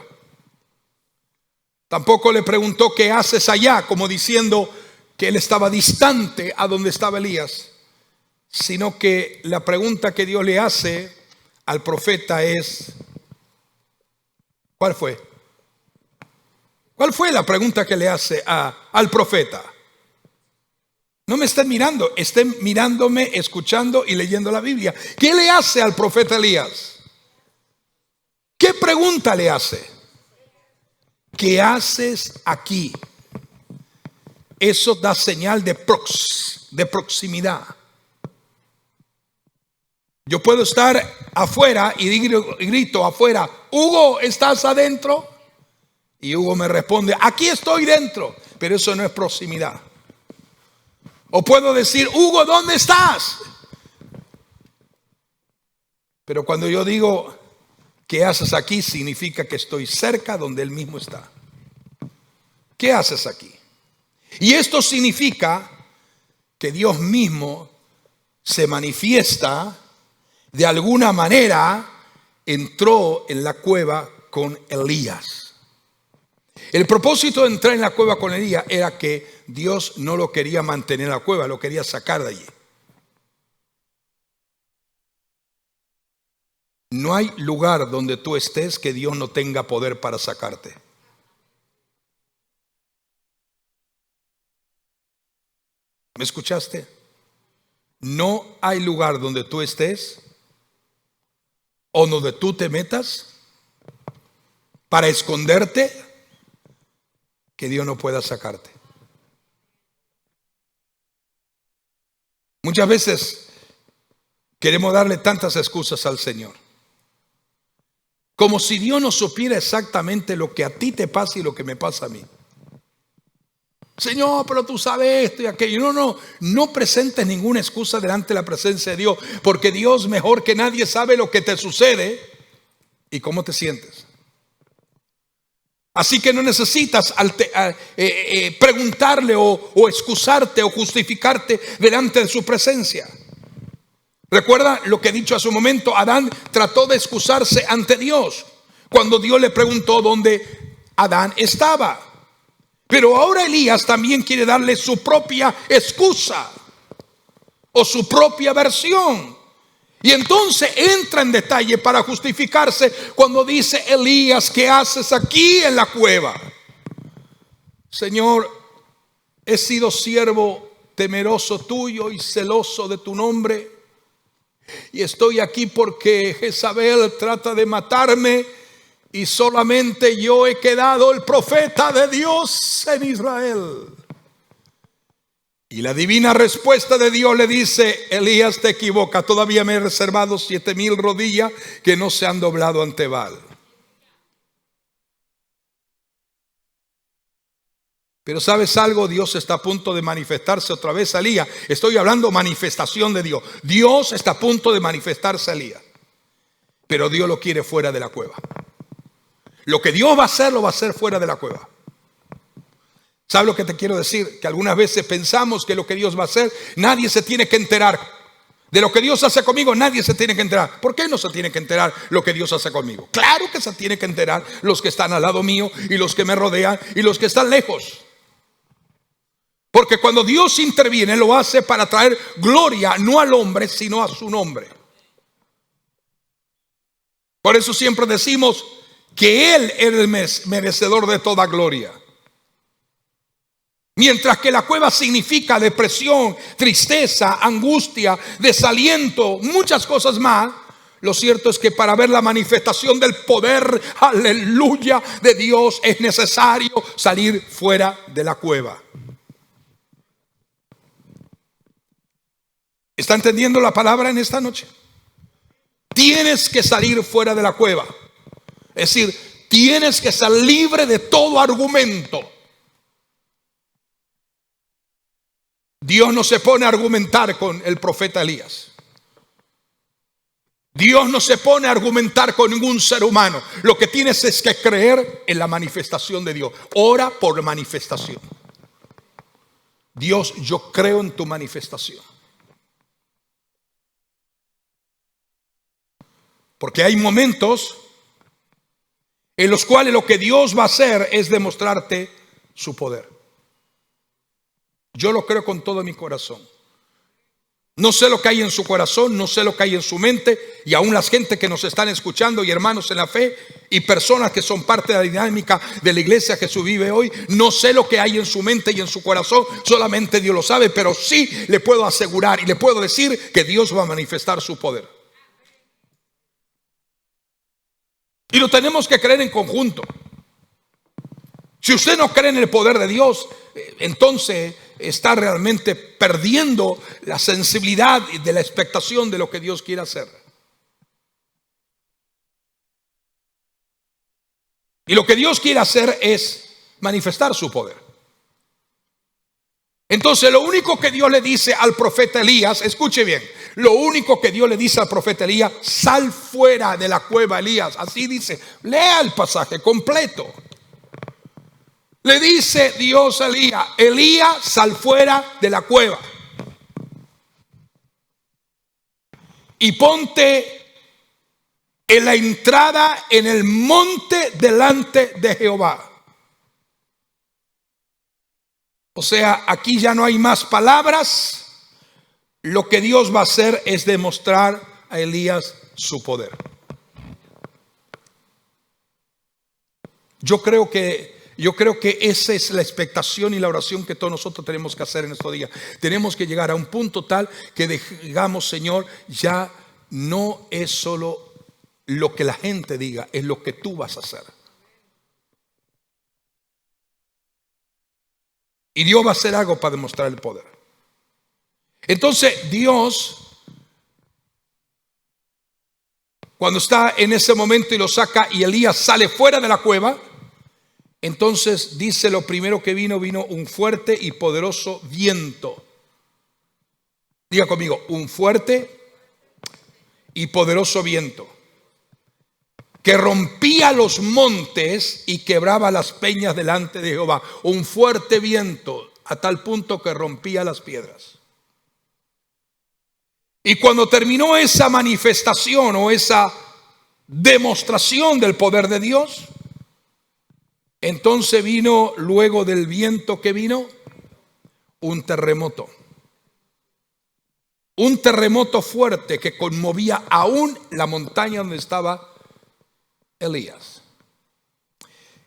Tampoco le preguntó qué haces allá, como diciendo que él estaba distante a donde estaba Elías, sino que la pregunta que Dios le hace al profeta es, ¿cuál fue? ¿Cuál fue la pregunta que le hace al profeta? No me estén mirando, estén mirándome, escuchando y leyendo la Biblia. ¿Qué le hace al profeta Elías? ¿Qué pregunta le hace? ¿Qué haces aquí? Eso da señal de proximidad. Yo puedo estar afuera y grito afuera: Hugo, ¿estás adentro? Y Hugo me responde: aquí estoy dentro. Pero eso no es proximidad. O puedo decir: Hugo, ¿dónde estás? Pero cuando yo digo: ¿qué haces aquí?, significa que estoy cerca donde él mismo está. ¿Qué haces aquí? Y esto significa que Dios mismo se manifiesta de alguna manera. Entró en la cueva con Elías. El propósito de entrar en la cueva con Elías era que Dios no lo quería mantener en la cueva, lo quería sacar de allí. No hay lugar donde tú estés que Dios no tenga poder para sacarte. ¿Me escuchaste? No hay lugar donde tú estés o donde tú te metas para esconderte que Dios no pueda sacarte. Muchas veces queremos darle tantas excusas al Señor, como si Dios no supiera exactamente lo que a ti te pasa y lo que me pasa a mí. Señor, pero tú sabes esto y aquello. No presentes ninguna excusa delante de la presencia de Dios, porque Dios mejor que nadie sabe lo que te sucede y cómo te sientes. Así que no necesitas preguntarle o excusarte o justificarte delante de su presencia. Recuerda lo que he dicho hace un momento: Adán trató de excusarse ante Dios cuando Dios le preguntó dónde Adán estaba. Pero ahora Elías también quiere darle su propia excusa o su propia versión. Y entonces entra en detalle para justificarse cuando dice: Elías, ¿qué haces aquí en la cueva? Señor, he sido siervo temeroso tuyo y celoso de tu nombre, y estoy aquí porque Jezabel trata de matarme, y solamente yo he quedado el profeta de Dios en Israel. Y la divina respuesta de Dios le dice: Elías, te equivoca, todavía me he reservado 7,000 rodillas que no se han doblado ante Baal. Pero ¿sabes algo? Dios está a punto de manifestarse otra vez a Elías. Estoy hablando manifestación de Dios. Dios está a punto de manifestarse a Elías, pero Dios lo quiere fuera de la cueva. Lo que Dios va a hacer, lo va a hacer fuera de la cueva. ¿Sabes lo que te quiero decir? Que algunas veces pensamos que lo que Dios va a hacer, nadie se tiene que enterar. De lo que Dios hace conmigo, nadie se tiene que enterar. ¿Por qué no se tiene que enterar lo que Dios hace conmigo? Claro que se tiene que enterar los que están al lado mío y los que me rodean y los que están lejos. Porque cuando Dios interviene, lo hace para traer gloria no al hombre, sino a su nombre. Por eso siempre decimos que Él es el merecedor de toda gloria. Mientras que la cueva significa depresión, tristeza, angustia, desaliento, muchas cosas más, lo cierto es que para ver la manifestación del poder, aleluya, de Dios, es necesario salir fuera de la cueva. ¿Está entendiendo la palabra en esta noche? Tienes que salir fuera de la cueva. Es decir, tienes que ser libre de todo argumento. Dios no se pone a argumentar con el profeta Elías. Dios no se pone a argumentar con ningún ser humano. Lo que tienes es que creer en la manifestación de Dios. Ora por manifestación. Dios, yo creo en tu manifestación. Porque hay momentos en los cuales lo que Dios va a hacer es demostrarte su poder. Yo lo creo con todo mi corazón. No sé lo que hay en su corazón, no sé lo que hay en su mente, y aún las gente que nos están escuchando y hermanos en la fe y personas que son parte de la dinámica de la iglesia Jesús Vive Hoy, no sé lo que hay en su mente y en su corazón, solamente Dios lo sabe, pero sí le puedo asegurar y le puedo decir que Dios va a manifestar su poder. Y lo tenemos que creer en conjunto. Si usted no cree en el poder de Dios, entonces está realmente perdiendo la sensibilidad de la expectación de lo que Dios quiere hacer. Y lo que Dios quiere hacer es manifestar su poder. Entonces lo único que Dios le dice al profeta Elías, escuche bien, lo único que Dios le dice al profeta Elías: sal fuera de la cueva, Elías. Así dice, lea el pasaje completo. Le dice Dios a Elías: Elías, sal fuera de la cueva y ponte en la entrada en el monte delante de Jehová. O sea, aquí ya no hay más palabras. Lo que Dios va a hacer es demostrar a Elías su poder. Yo creo que esa es la expectación y la oración que todos nosotros tenemos que hacer en estos días. Tenemos que llegar a un punto tal que digamos: Señor, ya no es solo lo que la gente diga, es lo que tú vas a hacer. Y Dios va a hacer algo para demostrar el poder. Entonces Dios, cuando está en ese momento y lo saca y Elías sale fuera de la cueva, entonces dice lo primero que vino un fuerte y poderoso viento. Diga conmigo: un fuerte y poderoso viento que rompía los montes y quebraba las peñas delante de Jehová. Un fuerte viento a tal punto que rompía las piedras. Y cuando terminó esa manifestación o esa demostración del poder de Dios, entonces vino, luego del viento que vino, un terremoto. Un terremoto fuerte que conmovía aún la montaña donde estaba Elías.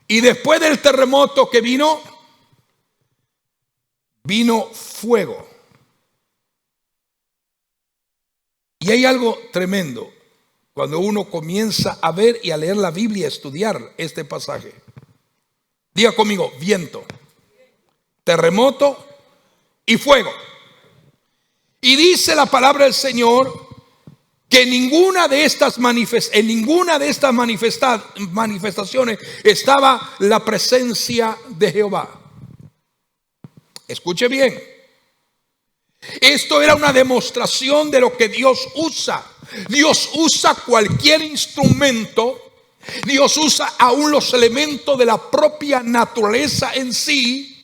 Y después del terremoto que vino fuego. Y hay algo tremendo cuando uno comienza a ver y a leer la Biblia, a estudiar este pasaje. Diga conmigo: viento, terremoto y fuego. Y dice la palabra del Señor que en ninguna de estas manifestaciones estaba la presencia de Jehová. Escuche bien. Esto era una demostración de lo que Dios usa. Dios usa cualquier instrumento. Dios usa aún los elementos de la propia naturaleza en sí,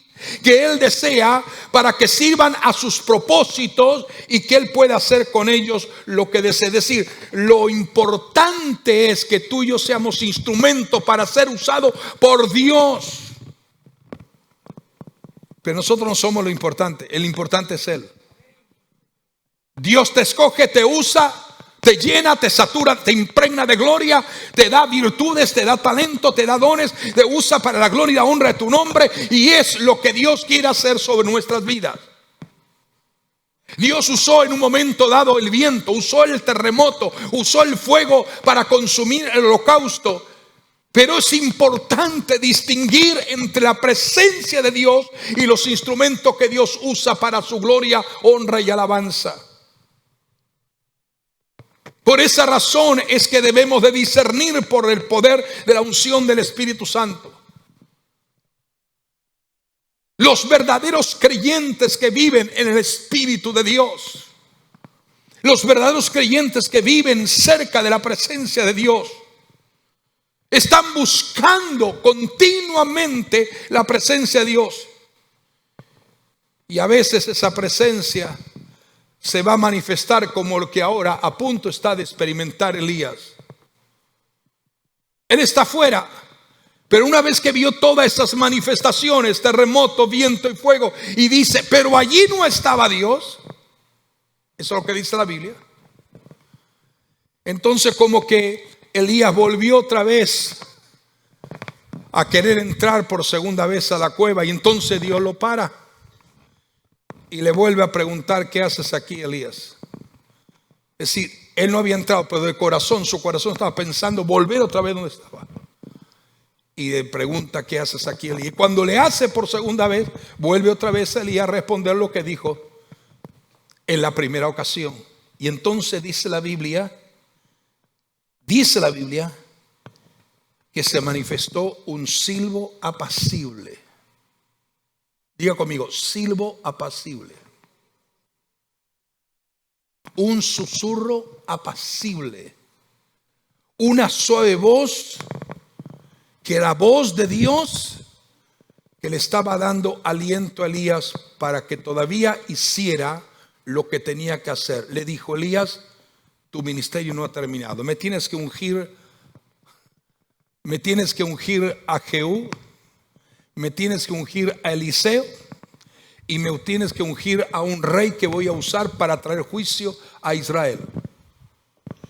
que Él desea para que sirvan a sus propósitos y que Él pueda hacer con ellos lo que desee. Decir, lo importante es que tú y yo seamos instrumentos para ser usados por Dios. Pero nosotros no somos lo importante, el importante es Él. Dios te escoge, te usa, te llena, te satura, te impregna de gloria, te da virtudes, te da talento, te da dones, te usa para la gloria y la honra de tu nombre. Y es lo que Dios quiere hacer sobre nuestras vidas. Dios usó en un momento dado el viento, usó el terremoto, usó el fuego para consumir el holocausto. Pero es importante distinguir entre la presencia de Dios y los instrumentos que Dios usa para su gloria, honra y alabanza. Por esa razón es que debemos de discernir por el poder de la unción del Espíritu Santo. Los verdaderos creyentes que viven en el Espíritu de Dios, los verdaderos creyentes que viven cerca de la presencia de Dios, están buscando continuamente la presencia de Dios. Y a veces esa presencia se va a manifestar como lo que ahora a punto está de experimentar Elías. Él está afuera, pero una vez que vio todas esas manifestaciones, terremoto, viento y fuego, y dice, pero allí no estaba Dios. Eso es lo que dice la Biblia. Entonces como que Elías volvió otra vez a querer entrar por segunda vez a la cueva, y entonces Dios lo para y le vuelve a preguntar: ¿qué haces aquí, Elías? Es decir, él no había entrado, pero de corazón, su corazón estaba pensando volver otra vez donde estaba. Y le pregunta: ¿qué haces aquí, Elías? Y cuando le hace por segunda vez, vuelve otra vez Elías a responder lo que dijo en la primera ocasión. Y entonces dice la Biblia que se manifestó un silbo apacible. Diga conmigo: silbo apacible. Un susurro apacible. Una suave voz, que la voz de Dios, que le estaba dando aliento a Elías para que todavía hiciera lo que tenía que hacer. Le dijo: Elías, tu ministerio no ha terminado. Me tienes que ungir a Jehú, me tienes que ungir a Eliseo, y me tienes que ungir a un rey que voy a usar para traer juicio a Israel.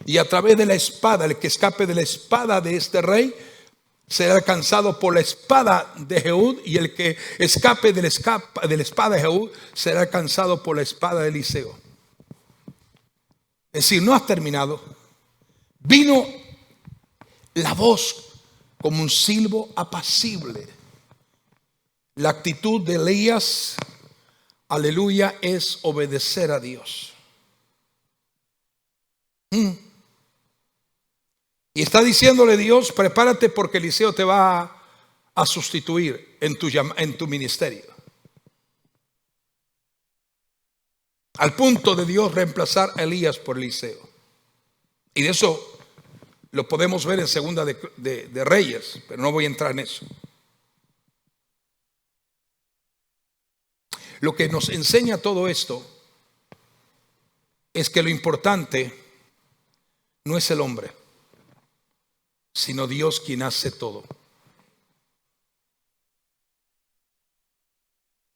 Y a través de la espada, el que escape de la espada de este rey será alcanzado por la espada de Jehú, y el que escape de la espada de Jehú será alcanzado por la espada de Eliseo. Es decir, no has terminado. Vino la voz como un silbo apacible. La actitud de Elías, aleluya, es obedecer a Dios. Y está diciéndole Dios: prepárate, porque Eliseo te va a sustituir en tu ministerio. Al punto de Dios reemplazar a Elías por Eliseo. Y de eso lo podemos ver en Segunda de Reyes, pero no voy a entrar en eso. Lo que nos enseña todo esto es que lo importante no es el hombre, sino Dios, quien hace todo.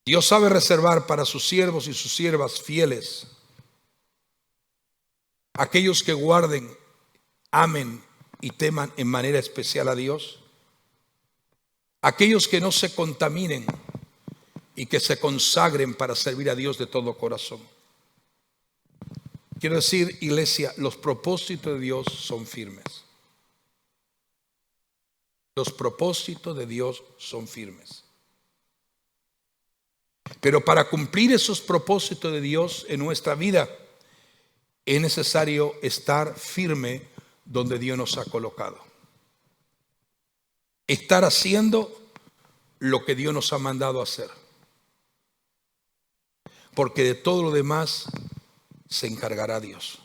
Dios sabe reservar para sus siervos y sus siervas fieles, aquellos que guarden, amen y teman en manera especial a Dios, aquellos que no se contaminen y que se consagren para servir a Dios de todo corazón. Quiero decir, iglesia, los propósitos de Dios son firmes. Los propósitos de Dios son firmes. Pero para cumplir esos propósitos de Dios en nuestra vida, es necesario estar firme donde Dios nos ha colocado. Estar haciendo lo que Dios nos ha mandado hacer. Porque de todo lo demás se encargará Dios.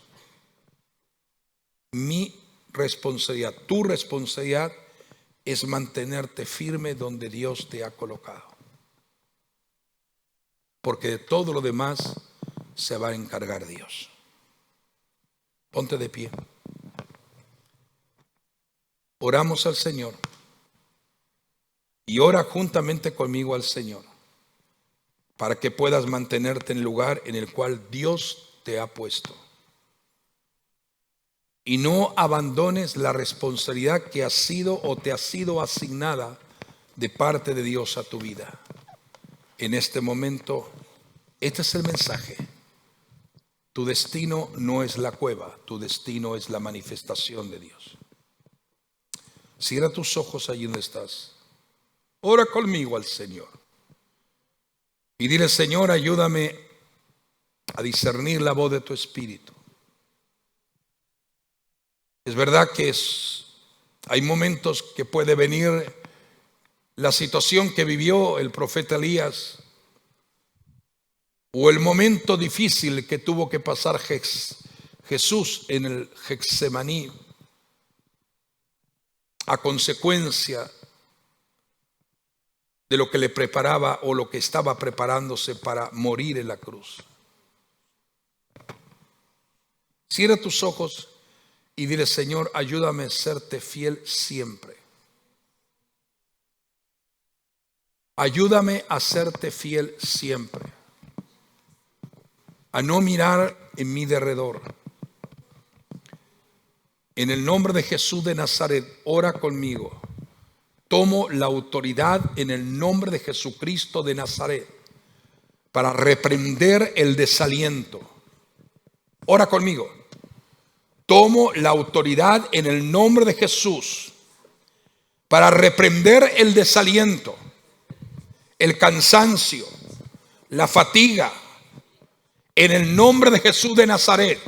Mi responsabilidad, tu responsabilidad, es mantenerte firme donde Dios te ha colocado. Porque de todo lo demás se va a encargar Dios. Ponte de pie. Oramos al Señor. Y ora juntamente conmigo al Señor, para que puedas mantenerte en el lugar en el cual Dios te ha puesto. Y no abandones la responsabilidad que ha sido o te ha sido asignada de parte de Dios a tu vida. En este momento, este es el mensaje. Tu destino no es la cueva, tu destino es la manifestación de Dios. Cierra tus ojos allí donde estás. Ora conmigo al Señor. Y dile: Señor, ayúdame a discernir la voz de tu Espíritu. Es verdad que hay momentos que puede venir la situación que vivió el profeta Elías, o el momento difícil que tuvo que pasar Jesús en el Getsemaní, a consecuencia de lo que le preparaba o lo que estaba preparándose para morir en la cruz. Cierra tus ojos y dile: Señor, ayúdame a serte fiel siempre. Ayúdame a serte fiel siempre. a no mirar en mi derredor. En el nombre de Jesús de Nazaret, ora conmigo. Tomo la autoridad en el nombre de Jesucristo de Nazaret para reprender el desaliento. Ora conmigo. Tomo la autoridad en el nombre de Jesús para reprender el desaliento, el cansancio, la fatiga. En el nombre de Jesús de Nazaret,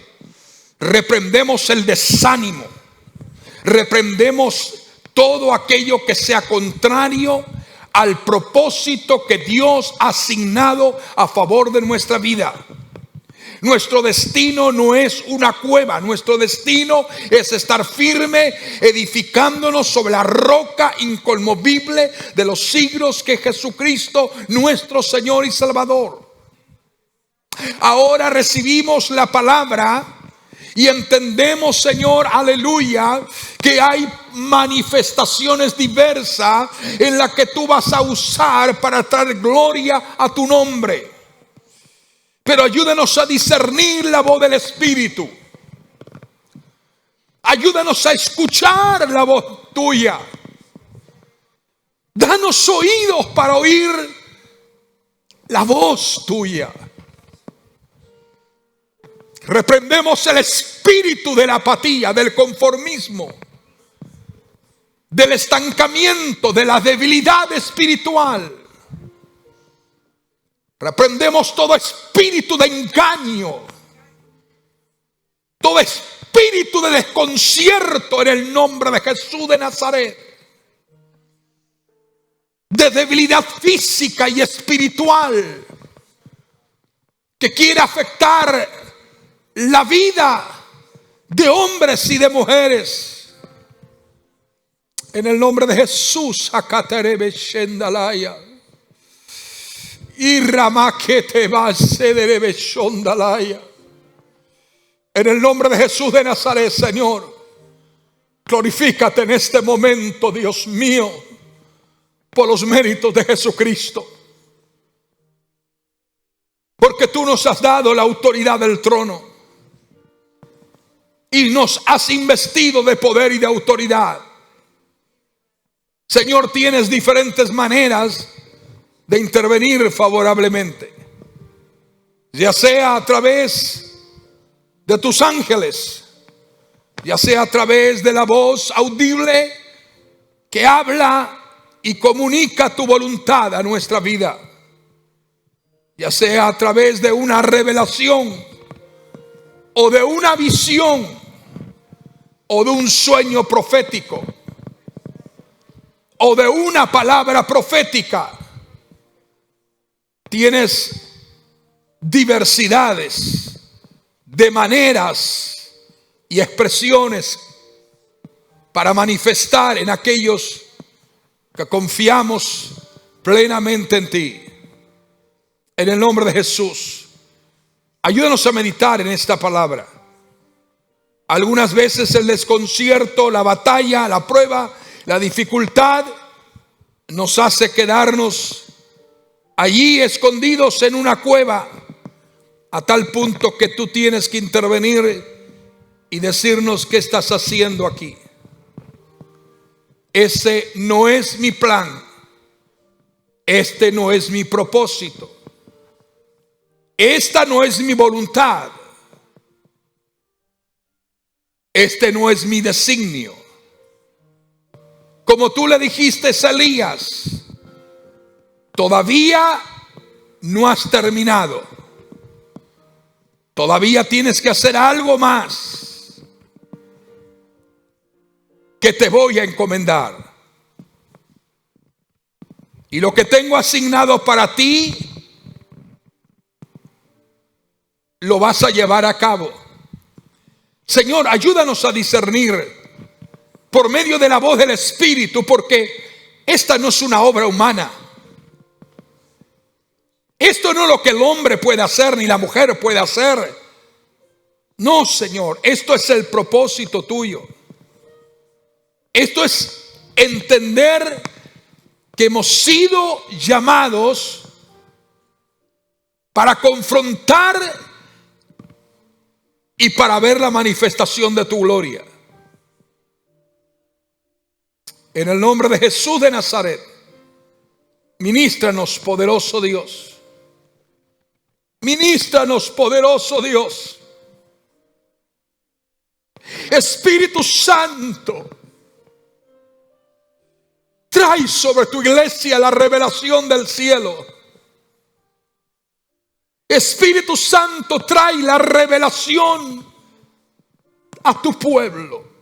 reprendemos el desánimo, reprendemos todo aquello que sea contrario al propósito que Dios ha asignado a favor de nuestra vida. Nuestro destino no es una cueva, nuestro destino es estar firme, edificándonos sobre la roca inconmovible de los siglos, que es Jesucristo, nuestro Señor y Salvador. Ahora recibimos la palabra y entendemos, Señor, aleluya, que hay manifestaciones diversas en las que tú vas a usar para traer gloria a tu nombre. Pero ayúdanos a discernir la voz del Espíritu. Ayúdanos a escuchar la voz tuya. Danos oídos para oír la voz tuya. Reprendemos el espíritu de la apatía, del conformismo, del estancamiento, de la debilidad espiritual. Reprendemos todo espíritu de engaño, todo espíritu de desconcierto en el nombre de Jesús de Nazaret, de debilidad física y espiritual que quiere afectar la vida de hombres y de mujeres. En el nombre de Jesús, Akaterebe Shendalaya. Y Ramakete Basederebe Shondalaya. En el nombre de Jesús de Nazaret, Señor, glorifícate en este momento, Dios mío, por los méritos de Jesucristo. Porque tú nos has dado la autoridad del trono y nos has investido de poder y de autoridad. Señor, tienes diferentes maneras de intervenir favorablemente, ya sea a través de tus ángeles, ya sea a través de la voz audible que habla y comunica tu voluntad a nuestra vida, ya sea a través de una revelación o de una visión o de un sueño profético o de una palabra profética. Tienes diversidades de maneras y expresiones para manifestar en aquellos que confiamos plenamente en ti. En el nombre de Jesús, ayúdanos a meditar en esta palabra. Algunas veces el desconcierto, la batalla, la prueba, la dificultad nos hace quedarnos allí escondidos en una cueva, a tal punto que tú tienes que intervenir y decirnos: ¿qué estás haciendo aquí? Ese no es mi plan. Este no es mi propósito. Esta no es mi voluntad. Este no es mi designio. Como tú le dijiste a Elías, todavía no has terminado. Todavía tienes que hacer algo más que te voy a encomendar. Y lo que tengo asignado para ti, lo vas a llevar a cabo. Señor, ayúdanos a discernir por medio de la voz del Espíritu, porque esta no es una obra humana. Esto no es lo que el hombre puede hacer ni la mujer puede hacer. No, Señor, esto es el propósito tuyo. Esto es entender que hemos sido llamados para confrontar y para ver la manifestación de tu gloria. En el nombre de Jesús de Nazaret, ministranos, poderoso Dios. Ministranos, poderoso Dios. Espíritu Santo, trae sobre tu iglesia la revelación del cielo. Espíritu Santo, trae la revelación a tu pueblo.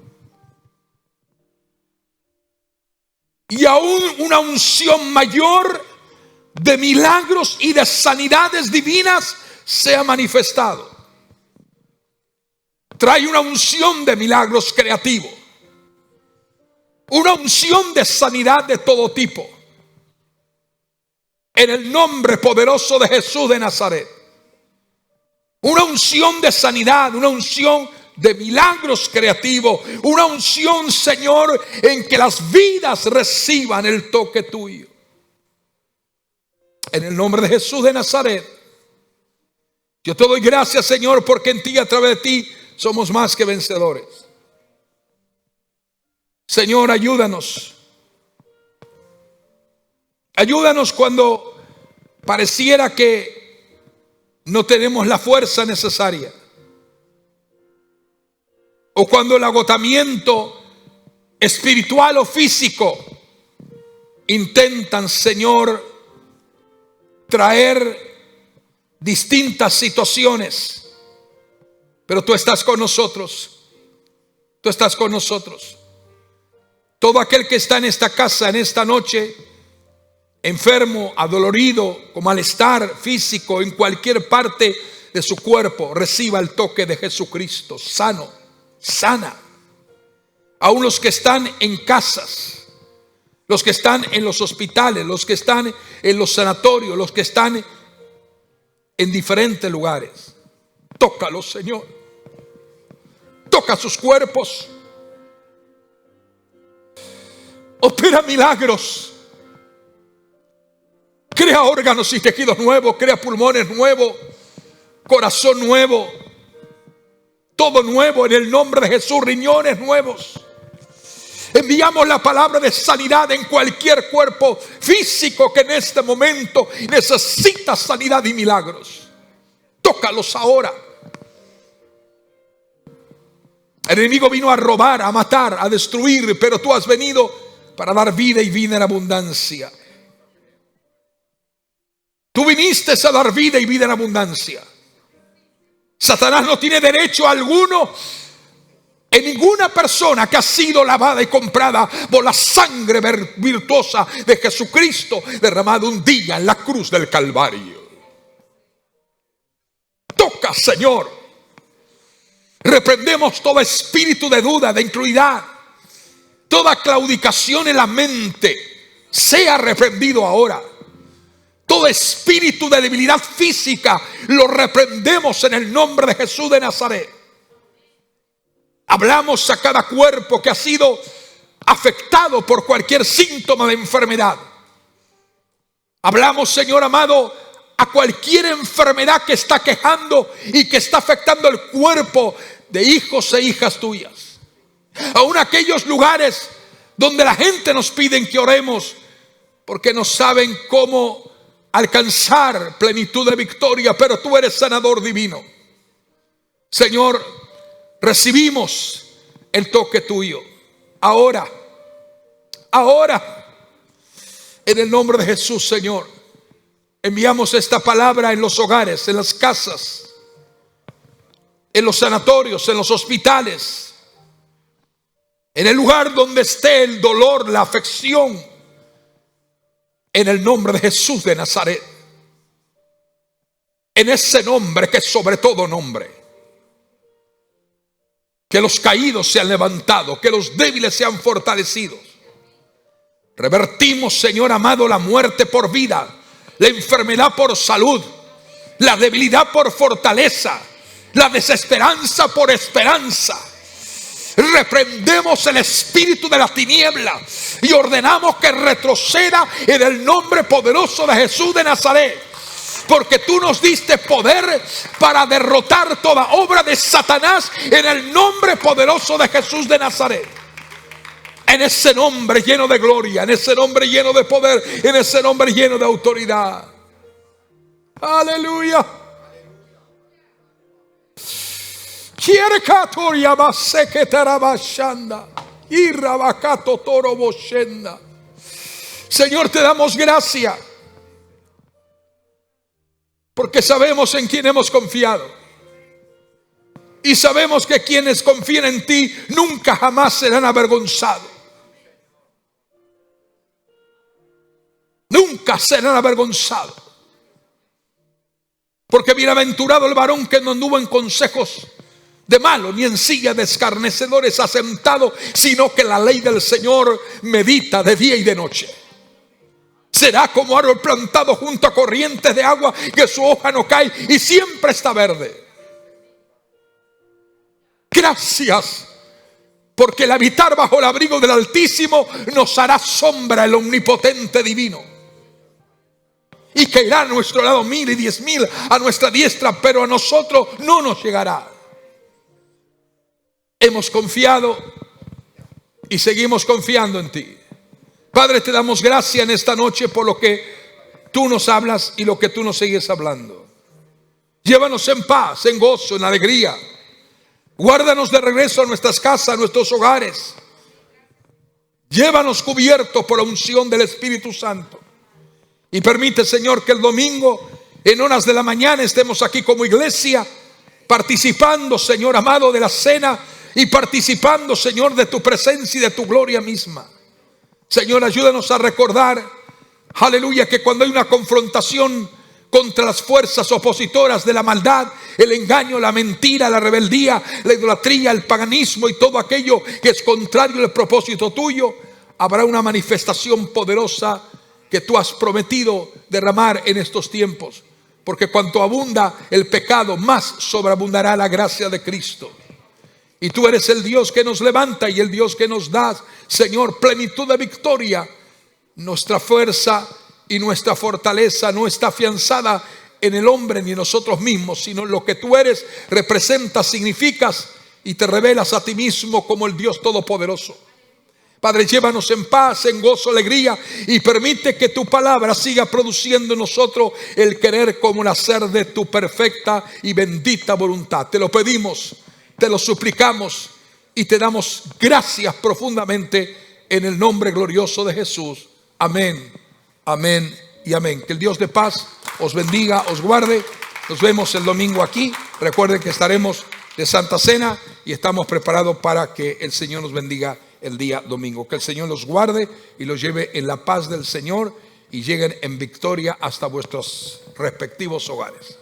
Y aún una unción mayor de milagros y de sanidades divinas se ha manifestado. Trae una unción de milagros creativos, una unción de sanidad de todo tipo. En el nombre poderoso de Jesús de Nazaret. Una unción de sanidad, una unción de milagros creativos, una unción, Señor, en que las vidas reciban el toque tuyo. En el nombre de Jesús de Nazaret, yo te doy gracias, Señor, porque en ti y a través de ti somos más que vencedores. Señor, ayúdanos. Ayúdanos cuando pareciera que no tenemos la fuerza necesaria. O cuando el agotamiento espiritual o físico intentan, Señor, traer distintas situaciones. Pero tú estás con nosotros. Tú estás con nosotros. Todo aquel que está en esta casa en esta noche, enfermo, adolorido, con malestar físico en cualquier parte de su cuerpo, reciba el toque de Jesucristo. Sano, sana. Aún los que están en casas, los que están en los hospitales, los que están en los sanatorios, los que están en diferentes lugares. Tócalos, Señor. Toca sus cuerpos. Opera milagros. Crea órganos y tejidos nuevos, crea pulmones nuevos, corazón nuevo, todo nuevo en el nombre de Jesús, riñones nuevos. Enviamos la palabra de sanidad en cualquier cuerpo físico que en este momento necesita sanidad y milagros. Tócalos ahora. El enemigo vino a robar, a matar, a destruir, pero tú has venido para dar vida y vida en abundancia. Tú viniste a dar vida y vida en abundancia. Satanás no tiene derecho alguno en ninguna persona que ha sido lavada y comprada por la sangre virtuosa de Jesucristo, derramado un día en la cruz del Calvario. Toca, Señor. Reprendemos todo espíritu de duda, de incredulidad, toda claudicación en la mente. Sea reprendido ahora. Todo espíritu de debilidad física lo reprendemos en el nombre de Jesús de Nazaret. Hablamos a cada cuerpo que ha sido afectado por cualquier síntoma de enfermedad. Hablamos, Señor amado, a cualquier enfermedad que está quejando y que está afectando el cuerpo de hijos e hijas tuyas. Aún aquellos lugares donde la gente nos pide que oremos porque no saben cómo alcanzar plenitud de victoria, pero tú eres sanador divino. Señor, recibimos el toque tuyo. Ahora, en el nombre de Jesús, Señor, enviamos esta palabra en los hogares, en las casas, en los sanatorios, en los hospitales, en el lugar donde esté el dolor, la afección. En el nombre de Jesús de Nazaret. En ese nombre que es sobre todo nombre. Que los caídos sean levantados, que los débiles sean fortalecidos. Revertimos, Señor amado, la muerte por vida, la enfermedad por salud, la debilidad por fortaleza, la desesperanza por esperanza. Reprendemos el espíritu de la tiniebla y ordenamos que retroceda en el nombre poderoso de Jesús de Nazaret. porque tú nos diste poder para derrotar toda obra de Satanás en el nombre poderoso de Jesús de Nazaret. En ese nombre lleno de gloria, en ese nombre lleno de poder, en ese nombre lleno de autoridad. Aleluya. Señor, te damos gracias porque sabemos en quién hemos confiado y sabemos que quienes confían en ti nunca jamás serán avergonzados. Nunca serán avergonzados. Porque bienaventurado el varón que no anduvo en consejos de malo, ni en silla de escarnecedores asentado, sino que la ley del Señor medita de día y de noche. Será como árbol plantado junto a corrientes de agua, que su hoja no cae y siempre está verde. Gracias, porque el habitar bajo el abrigo del Altísimo nos hará sombra el omnipotente divino. Y caerá a nuestro lado 1000 y 10,000 a nuestra diestra, pero a nosotros no nos llegará. Hemos confiado y seguimos confiando en ti. Padre, te damos gracias en esta noche por lo que tú nos hablas y lo que tú nos sigues hablando. Llévanos en paz, en gozo, en alegría. Guárdanos de regreso a nuestras casas, a nuestros hogares. Llévanos cubiertos por la unción del Espíritu Santo. Y permite, Señor, que el domingo en horas de la mañana estemos aquí como iglesia, participando, Señor amado, de la cena y participando, Señor, de tu presencia y de tu gloria misma. Señor, ayúdanos a recordar, aleluya, que cuando hay una confrontación contra las fuerzas opositoras de la maldad, el engaño, la mentira, la rebeldía, la idolatría, el paganismo y todo aquello que es contrario al propósito tuyo, habrá una manifestación poderosa que tú has prometido derramar en estos tiempos, porque cuanto abunda el pecado, más sobreabundará la gracia de Cristo. Y tú eres el Dios que nos levanta y el Dios que nos da, Señor, plenitud de victoria. Nuestra fuerza y nuestra fortaleza no está afianzada en el hombre ni en nosotros mismos, sino en lo que tú eres, representas, significas y te revelas a ti mismo como el Dios Todopoderoso. Padre, llévanos en paz, en gozo, alegría, y permite que tu palabra siga produciendo en nosotros el querer como el hacer de tu perfecta y bendita voluntad. Te lo pedimos, te lo suplicamos y te damos gracias profundamente en el nombre glorioso de Jesús. Amén, amén y amén. Que el Dios de paz os bendiga, os guarde. Nos vemos el domingo aquí. Recuerden que estaremos de Santa Cena y estamos preparados para que el Señor nos bendiga el día domingo. Que el Señor los guarde y los lleve en la paz del Señor y lleguen en victoria hasta vuestros respectivos hogares.